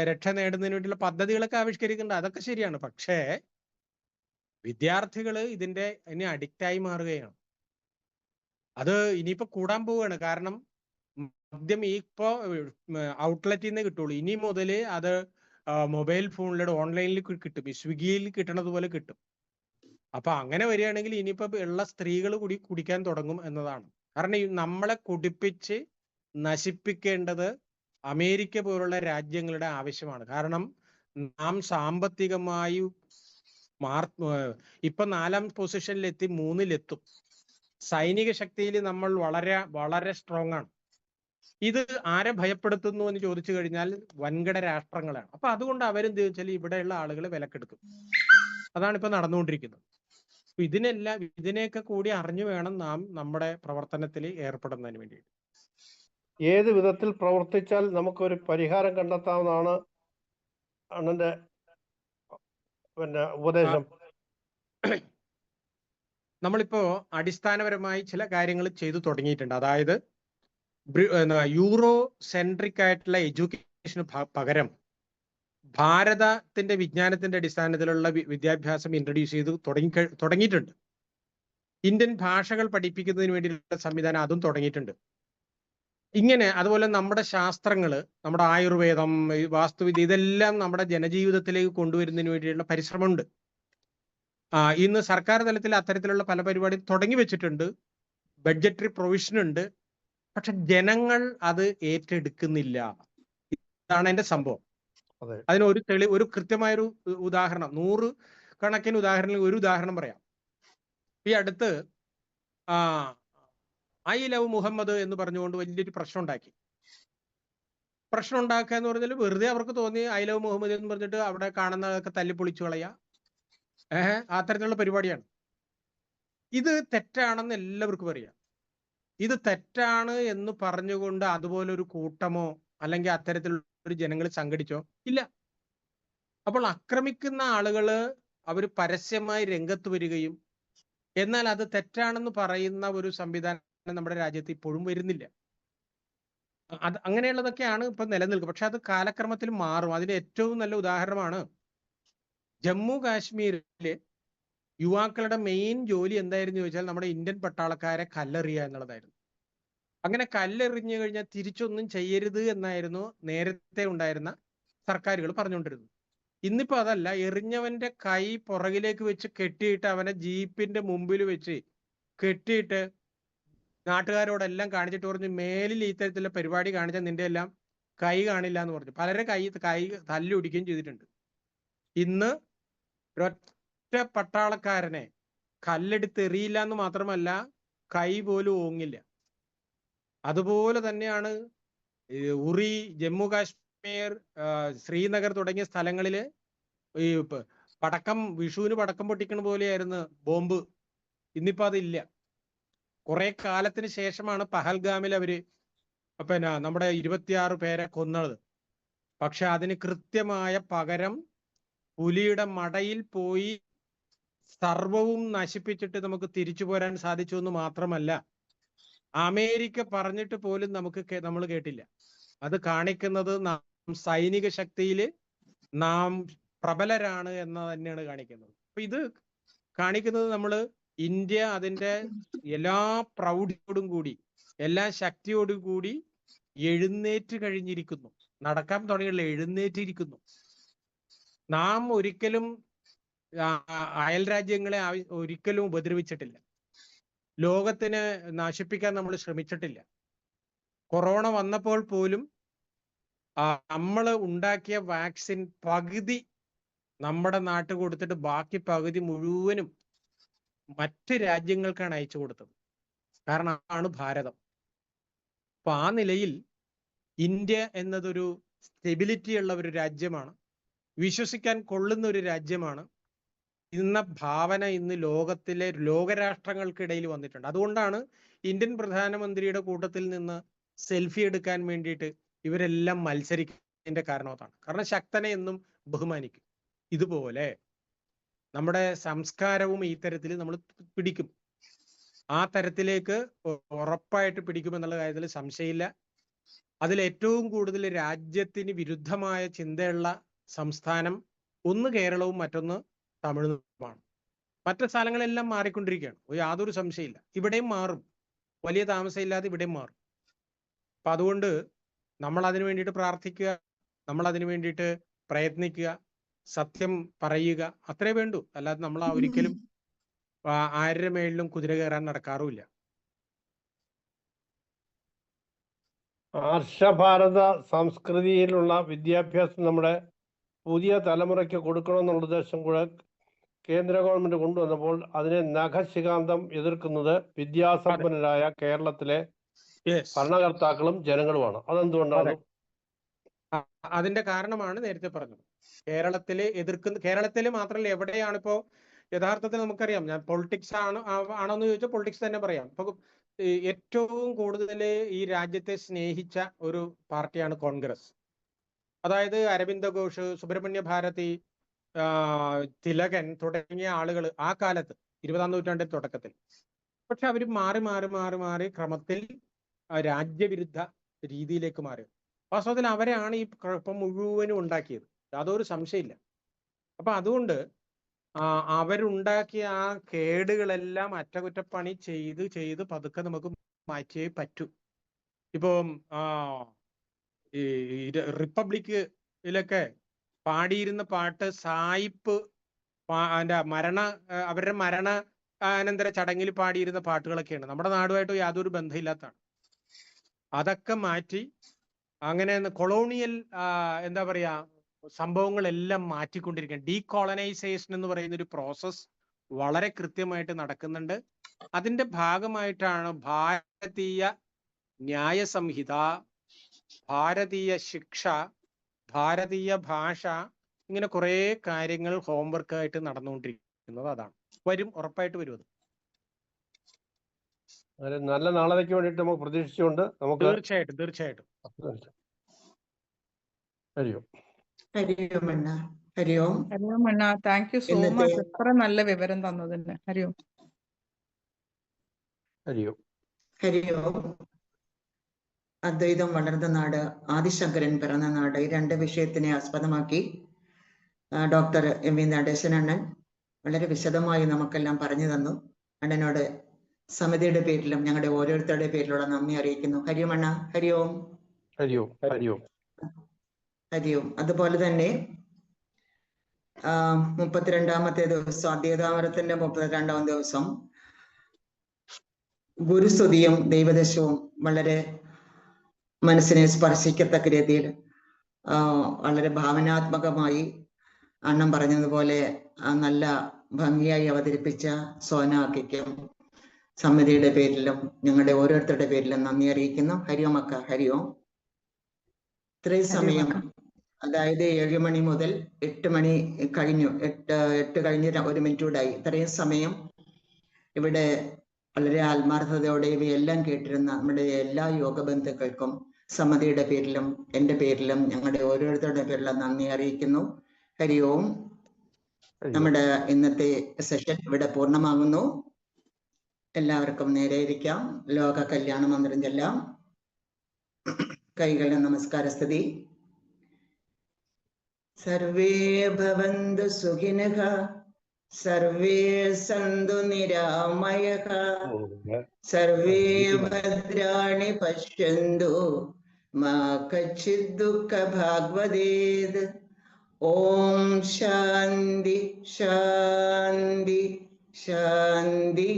രക്ഷ നേടുന്നതിന് വേണ്ടിയുള്ള പദ്ധതികളൊക്കെ ആവിഷ്കരിക്കുന്നുണ്ട്. അതൊക്കെ ശരിയാണ്. പക്ഷേ വിദ്യാർത്ഥികൾ ഇനി അഡിക്റ്റായി മാറുകയാണ്. അത് ഇനിയിപ്പോ കൂടാൻ പോവുകയാണ്. കാരണം മദ്യം ഇപ്പോ ഔട്ട്ലെറ്റിൽ നിന്ന് കിട്ടുള്ളൂ. ഇനി മുതല് അത് മൊബൈൽ ഫോണിലൂടെ ഓൺലൈനിൽ കിട്ടും, സ്വിഗ്ഗിയിൽ കിട്ടണത് പോലെ കിട്ടും. അപ്പൊ അങ്ങനെ വരികയാണെങ്കിൽ ഇനിയിപ്പോ ഉള്ള സ്ത്രീകൾ കൂടി കുടിക്കാൻ തുടങ്ങും എന്നതാണ്. കാരണം നമ്മളെ കുടിപ്പിച്ച് നശിപ്പിക്കേണ്ടത് അമേരിക്ക പോലുള്ള രാജ്യങ്ങളുടെ ആവശ്യമാണ്. കാരണം നാം സാമ്പത്തികമായി ഇപ്പൊ 4ാം പൊസിഷനിലെത്തി, 3-ലെത്തും. സൈനിക ശക്തിയിൽ നമ്മൾ വളരെ വളരെ സ്ട്രോങ് ആണ്. ഇത് ആരെ ഭയപ്പെടുത്തുന്നു എന്ന് ചോദിച്ചു കഴിഞ്ഞാൽ വൻകിട രാഷ്ട്രങ്ങളാണ്. അപ്പൊ അതുകൊണ്ട് അവരെന്ത് ചോദിച്ചാൽ ഇവിടെയുള്ള ആളുകളെ വിലക്കെടുക്കും. അതാണ് ഇപ്പൊ നടന്നുകൊണ്ടിരിക്കുന്നത്. ഇതിനെയൊക്കെ കൂടി അറിഞ്ഞു വേണം നാം നമ്മുടെ പ്രവർത്തനത്തിൽ ഏർപ്പെടുന്നതിന് വേണ്ടി. ഏത് വിധത്തിൽ പ്രവർത്തിച്ചാൽ നമുക്കൊരു പരിഹാരം കണ്ടെത്താവുന്നതാണ് അണ്ണന്റെ ഉപദേശം? നമ്മളിപ്പോ അടിസ്ഥാനപരമായി ചില കാര്യങ്ങൾ ചെയ്തു തുടങ്ങിയിട്ടുണ്ട്. അതായത് യൂറോ സെൻട്രിക് ആയിട്ടുള്ള എഡ്യൂക്കേഷന് പകരം ഭാരതത്തിന്റെ വിജ്ഞാനത്തിന്റെ അടിസ്ഥാനത്തിലുള്ള വിദ്യാഭ്യാസം ഇൻട്രൊഡ്യൂസ് ചെയ്ത് തുടങ്ങിയിട്ടുണ്ട്. ഇന്ത്യൻ ഭാഷകൾ പഠിപ്പിക്കുന്നതിന് വേണ്ടിയിട്ടുള്ള സംവിധാനം അതും തുടങ്ങിയിട്ടുണ്ട്. ഇങ്ങനെ അതുപോലെ നമ്മുടെ ശാസ്ത്രങ്ങള്, നമ്മുടെ ആയുർവേദം, വാസ്തുവിദ്യ, ഇതെല്ലാം നമ്മുടെ ജനജീവിതത്തിലേക്ക് കൊണ്ടുവരുന്നതിന് വേണ്ടിയുള്ള പരിശ്രമമുണ്ട്. ഇന്ന് സർക്കാർ തലത്തിൽ അത്തരത്തിലുള്ള പല പരിപാടി തുടങ്ങി വെച്ചിട്ടുണ്ട്. ബഡ്ജറ്ററി പ്രൊവിഷൻ ഉണ്ട്. പക്ഷെ ജനങ്ങൾ അത് ഏറ്റെടുക്കുന്നില്ല. ഇതാണ് എന്റെ സംഭവം. അതിന് ഒരു കൃത്യമായൊരു ഉദാഹരണം, 100 കണക്കിന് ഉദാഹരണങ്ങൾ, ഒരു ഉദാഹരണം പറയാം. ഈ അടുത്ത് ഐ ലവ് മുഹമ്മദ് എന്ന് പറഞ്ഞുകൊണ്ട് വലിയൊരു പ്രശ്നം ഉണ്ടാക്കി. പ്രശ്നം ഉണ്ടാക്കുക എന്ന് പറഞ്ഞാൽ വെറുതെ അവർക്ക് തോന്നി ഐ ലവ് മുഹമ്മദ് എന്ന് പറഞ്ഞിട്ട് അവിടെ കാണുന്നതൊക്കെ തല്ലിപ്പൊളിച്ചു കളയുക, അത്തരത്തിലുള്ള പരിപാടിയാണ്. ഇത് തെറ്റാണെന്ന് എല്ലാവർക്കും അറിയാം. ഇത് തെറ്റാണ് എന്ന് പറഞ്ഞുകൊണ്ട് അതുപോലൊരു കൂട്ടമോ അല്ലെങ്കിൽ അത്തരത്തിലുള്ള ജനങ്ങൾ സംഘടിച്ചോ ഇല്ല. അപ്പോൾ ആക്രമിക്കുന്ന ആളുകള് അവർ പരസ്യമായി രംഗത്ത് വരികയും എന്നാൽ അത് തെറ്റാണെന്ന് പറയുന്ന ഒരു സംവിധാനം നമ്മുടെ രാജ്യത്ത് ഇപ്പോഴും വരുന്നില്ല. അങ്ങനെയുള്ളതൊക്കെയാണ് ഇപ്പൊ നിലനിൽക്കുക. പക്ഷെ അത് കാലക്രമത്തിൽ മാറും. അതിന് ഏറ്റവും നല്ല ഉദാഹരണമാണ് ജമ്മു കാശ്മീരിലെ യുവാക്കളുടെ മെയിൻ ജോലി എന്തായിരുന്നു ചോദിച്ചാൽ നമ്മുടെ ഇന്ത്യൻ പട്ടാളക്കാരെ കല്ലെറിയുക എന്നുള്ളതായിരുന്നു. അങ്ങനെ കല്ലെറിഞ്ഞു കഴിഞ്ഞാൽ തിരിച്ചൊന്നും ചെയ്യരുത് എന്നായിരുന്നു നേരത്തെ ഉണ്ടായിരുന്ന സർക്കാരുകൾ പറഞ്ഞുകൊണ്ടിരുന്നത്. ഇന്നിപ്പോ അതല്ല, എറിഞ്ഞവന്റെ കൈ പുറകിലേക്ക് വെച്ച് കെട്ടിയിട്ട് അവനെ ജീപ്പിന്റെ മുമ്പിൽ വെച്ച് കെട്ടിയിട്ട് നാട്ടുകാരോടെല്ലാം കാണിച്ചിട്ട് പറഞ്ഞു, മേലിൽ ഇത്തരത്തിലുള്ള പരിപാടി കാണിച്ചാൽ നിന്റെ എല്ലാം കൈ കാണില്ല എന്ന് പറഞ്ഞു. പലരെ കൈ തല്ലുപിടിക്കുകയും ചെയ്തിട്ടുണ്ട്. ഇന്ന് ഒരൊറ്റ പട്ടാളക്കാരനെ കല്ലെടുത്ത് എറിയില്ല എന്ന് മാത്രമല്ല, കൈ പോലും ഓങ്ങില്ല. അതുപോലെ തന്നെയാണ് ഉറി, ജമ്മു കാശ്മീർ, ശ്രീനഗർ തുടങ്ങിയ സ്ഥലങ്ങളില് ഈ പടക്കം, വിഷുവിന് പടക്കം പൊട്ടിക്കണ പോലെയായിരുന്നു ബോംബ്. ഇന്നിപ്പോ അതില്ല. കുറെ കാലത്തിന് ശേഷമാണ് പഹൽഗാമിൽ അവര് നമ്മുടെ 26 പേരെ കൊന്നത്. പക്ഷെ അതിന് കൃത്യമായ പകരം പുലിയുടെ മടയിൽ പോയി സർവവും നശിപ്പിച്ചിട്ട് നമുക്ക് തിരിച്ചു പോരാൻ സാധിച്ചു എന്ന് മാത്രമല്ല, അമേരിക്ക പറഞ്ഞിട്ട് പോലും നമ്മൾ കേട്ടില്ല. അത് കാണിക്കുന്നത് നാം സൈനിക ശക്തിയില് നാം പ്രബലരാണ് എന്ന് തന്നെയാണ് കാണിക്കുന്നത്. അപ്പൊ ഇത് കാണിക്കുന്നത് നമ്മള് ഇന്ത്യ അതിന്റെ എല്ലാ പ്രൗഢിയോടും കൂടി, എല്ലാ ശക്തിയോടും കൂടി എഴുന്നേറ്റ് കഴിഞ്ഞിരിക്കുന്നു. നടക്കാൻ തുടങ്ങിയുള്ള എഴുന്നേറ്റിരിക്കുന്നു. നാം ഒരിക്കലും അയൽ രാജ്യങ്ങളെ ഒരിക്കലും ഉപദ്രവിച്ചിട്ടില്ല. ലോകത്തിനെ നശിപ്പിക്കാൻ നമ്മൾ ശ്രമിച്ചിട്ടില്ല. കൊറോണ വന്നപ്പോൾ പോലും നമ്മൾ ഉണ്ടാക്കിയ വാക്സിൻ പകുതി നമ്മുടെ നാട്ടിൽ കൊടുത്തിട്ട് ബാക്കി പകുതി മുഴുവനും മറ്റ് രാജ്യങ്ങൾക്കാണ് അയച്ചു കൊടുത്തത്. കാരണം ആണ് ഭാരതം. അപ്പൊ ആ നിലയിൽ ഇന്ത്യ എന്നതൊരു സ്റ്റെബിലിറ്റി ഉള്ള ഒരു രാജ്യമാണ്, വിശ്വസിക്കാൻ കൊള്ളുന്ന ഒരു രാജ്യമാണ്. ഇന്ന ഭാവന ഇന്ന് ലോകത്തിലെ ലോകരാഷ്ട്രങ്ങൾക്കിടയിൽ വന്നിട്ടുണ്ട്. അതുകൊണ്ടാണ് ഇന്ത്യൻ പ്രധാനമന്ത്രിയുടെ കൂട്ടത്തിൽ നിന്ന് സെൽഫി എടുക്കാൻ വേണ്ടിയിട്ട് ഇവരെല്ലാം മത്സരിക്കുന്നതിന്റെ കാരണം അതാണ്. കാരണം ശക്തനെ എന്നും ബഹുമാനിക്കും. ഇതുപോലെ നമ്മുടെ സംസ്കാരവും ഈ തരത്തിൽ നമ്മൾ പിടിക്കും. ആ തരത്തിലേക്ക് ഉറപ്പായിട്ട് പിടിക്കുമെന്നുള്ള കാര്യത്തിൽ സംശയമില്ല. അതിൽ ഏറ്റവും കൂടുതൽ രാജ്യത്തിന് വിരുദ്ധമായ ചിന്തയുള്ള സംസ്ഥാനം ഒന്ന് കേരളവും മറ്റൊന്ന് തമിഴ്നാടുമാണ്. മറ്റു സ്ഥലങ്ങളെല്ലാം മാറിക്കൊണ്ടിരിക്കുകയാണ്, യാതൊരു സംശയമില്ല. ഇവിടെയും മാറും, വലിയ താമസമില്ലാതെ ഇവിടെയും മാറും. അപ്പൊ അതുകൊണ്ട് നമ്മൾ അതിനു വേണ്ടിയിട്ട് പ്രാർത്ഥിക്കുക, നമ്മൾ അതിനു വേണ്ടിയിട്ട് പ്രയത്നിക്കുക, സത്യം പറയുക, അത്രേ വേണ്ടൂ. അല്ലാതെ നമ്മൾ ഒരിക്കലും ആരുടെ മേളിലും കുതിര കയറാൻ നടക്കാറുമില്ല. ആർഷഭാരത സംസ്കൃതിയിലുള്ള വിദ്യാഭ്യാസം നമ്മുടെ പുതിയ തലമുറയ്ക്ക് കൊടുക്കണമെന്നുള്ള ഉദ്ദേശം കൂടെ കേന്ദ്ര ഗവൺമെന്റ് കൊണ്ടുവന്നപ്പോൾ അതിനെ നഖശികാന്തം എതിർക്കുന്നത് വിദ്യാസമ്പന്നരായ കേരളത്തിലെ ഭരണകർത്താക്കളും ജനങ്ങളുമാണ്. അതെന്തുകൊണ്ടാണ്? അതിന്റെ കാരണമാണ് നേരത്തെ പറഞ്ഞത്. കേരളത്തില് മാത്രമല്ല, എവിടെയാണിപ്പോ യഥാർത്ഥത്തിൽ നമുക്കറിയാം. ഞാൻ പൊളിറ്റിക്സ് ആണോന്ന് ചോദിച്ചാൽ പൊളിറ്റിക്സ് തന്നെ പറയാം. ഇപ്പൊ ഏറ്റവും കൂടുതൽ ഈ രാജ്യത്തെ സ്നേഹിച്ച ഒരു പാർട്ടിയാണ് കോൺഗ്രസ്. അതായത് അരവിന്ദ ഘോഷ്, സുബ്രഹ്മണ്യ ഭാരതി, തിലകൻ തുടങ്ങിയ ആളുകൾ ആ കാലത്ത് 20-ാം നൂറ്റാണ്ടിന്റെ തുടക്കത്തിൽ. പക്ഷെ അവർ മാറി ക്രമത്തിൽ രാജ്യവിരുദ്ധ രീതിയിലേക്ക് മാറി. വാസ്തവത്തിൽ അവരാണ് ഈ കുഴപ്പം മുഴുവനും ഉണ്ടാക്കിയത്, യാതൊരു സംശയമില്ല. അപ്പൊ അതുകൊണ്ട് അവരുണ്ടാക്കിയ ആ കേടുകളെല്ലാം അറ്റകുറ്റപ്പണി ചെയ്ത് പതുക്കെ നമുക്ക് മാറ്റിയേ പറ്റൂ. ഇപ്പം ഈ റിപ്പബ്ലിക്കിലൊക്കെ പാടിയിരുന്ന പാട്ട് സായിപ്പ് അവരുടെ മരണാനന്തര ചടങ്ങിൽ പാടിയിരുന്ന പാട്ടുകളൊക്കെയാണ്. നമ്മുടെ നാടുമായിട്ട് യാതൊരു ബന്ധമില്ലാത്തതാണ്. അതൊക്കെ മാറ്റി അങ്ങനെ കൊളോണിയൽ എന്താ പറയാ സംഭവങ്ങളെല്ലാം മാറ്റിക്കൊണ്ടിരിക്കുകയാണ്. ഡീകോളനൈസേഷൻ എന്ന് പറയുന്ന ഒരു പ്രോസസ് വളരെ കൃത്യമായിട്ട് നടക്കുന്നുണ്ട്. അതിന്റെ ഭാഗമായിട്ടാണ് ഭാരതീയ ന്യായ സംഹിത, ഭാരതീയ ശിക്ഷ, ഭാരതീയ ഭാഷ, ഇങ്ങനെ കുറെ കാര്യങ്ങൾ ഹോംവർക്ക് ആയിട്ട് നടന്നുകൊണ്ടിരിക്കുന്നത്. അതാണ് ഉറപ്പായിട്ട് വരും. അത് നല്ല നാളേക്ക് വേണ്ടിയിട്ട് നമുക്ക് പ്രതീക്ഷിച്ചുകൊണ്ട് നമുക്ക് തീർച്ചയായിട്ടും ഹരിയോം അണ്ണ, താങ്ക് യു സോ മച്ച്. എത്ര നല്ല വിവരം തന്നതിന്. ഹരിയോം. അദ്വൈതം വളർന്ന നാട്, ആദിശങ്കരൻ പിറന്ന നാട്, ഈ രണ്ട് വിഷയത്തിനെ ആസ്പദമാക്കി ഡോക്ടർ എം വി നടേശൻ അണ്ണൻ വളരെ വിശദമായി നമുക്കെല്ലാം പറഞ്ഞു തന്നു. അണ്ണനോട് സമിതിയുടെ പേരിലും ഞങ്ങളുടെ ഓരോരുത്തരുടെ പേരിലുള്ള നന്ദി അറിയിക്കുന്നു. ഹരിയോം അണ്ണ. ഹരിയോം. അതുപോലെ തന്നെ 32-ാമത്തെ ദിവസം, അദ്വൈതാമരത്തിന്റെ 32-ാം ദിവസം ഗുരുസ്തുതിയും ദൈവദശവും വളരെ മനസ്സിനെ സ്പർശിക്കത്തക്ക രീതിയിൽ വളരെ ഭാവനാത്മകമായി അണ്ണൻ പറഞ്ഞതുപോലെ നല്ല ഭംഗിയായി അവതരിപ്പിച്ച സോനാക്കിക്കും സമിതിയുടെ പേരിലും ഞങ്ങളുടെ ഓരോരുത്തരുടെ പേരിലും നന്ദി അറിയിക്കുന്നു. ഹരിയോം അക്ക. ഹരിയോം. ഇത്രയും സമയം, അതായത് 7 മണി മുതൽ 8 മണി കഴിഞ്ഞു, 8 കഴിഞ്ഞ് 1 മിനിറ്റ് കൂടായി. ഇത്രയും സമയം ഇവിടെ വളരെ ആത്മാർത്ഥതയോടെ ഇവയെല്ലാം കേട്ടിരുന്ന നമ്മുടെ എല്ലാ യോഗബന്ധുക്കൾക്കും സമിതിയുടെ പേരിലും എൻ്റെ പേരിലും ഞങ്ങളുടെ ഓരോരുത്തരുടെ പേരിലും നന്ദി അറിയിക്കുന്നു. ഹരിയോം. നമ്മുടെ ഇന്നത്തെ സെഷൻ ഇവിടെ പൂർണ്ണമാകുന്നു. എല്ലാവർക്കും നേരെ ഇരിക്കാം. ലോക കല്യാണ മന്ത്രം ചൊല്ലാം. കൈകളുടെ നമസ്കാരസ്ഥിതി. സർവേ ഭവന്തു സുഖിനഃ, സർവേ സന്തു നിരാമയഃ, സർവേ ഭദ്രാണി പശ്യന്തു, മാ കശ്ചിത് ദുഃഖഭാഗ് ഭവേത്. ഓം ശാന്തി ശാന്തി ശാന്തി.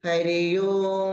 ഹരി ഓം.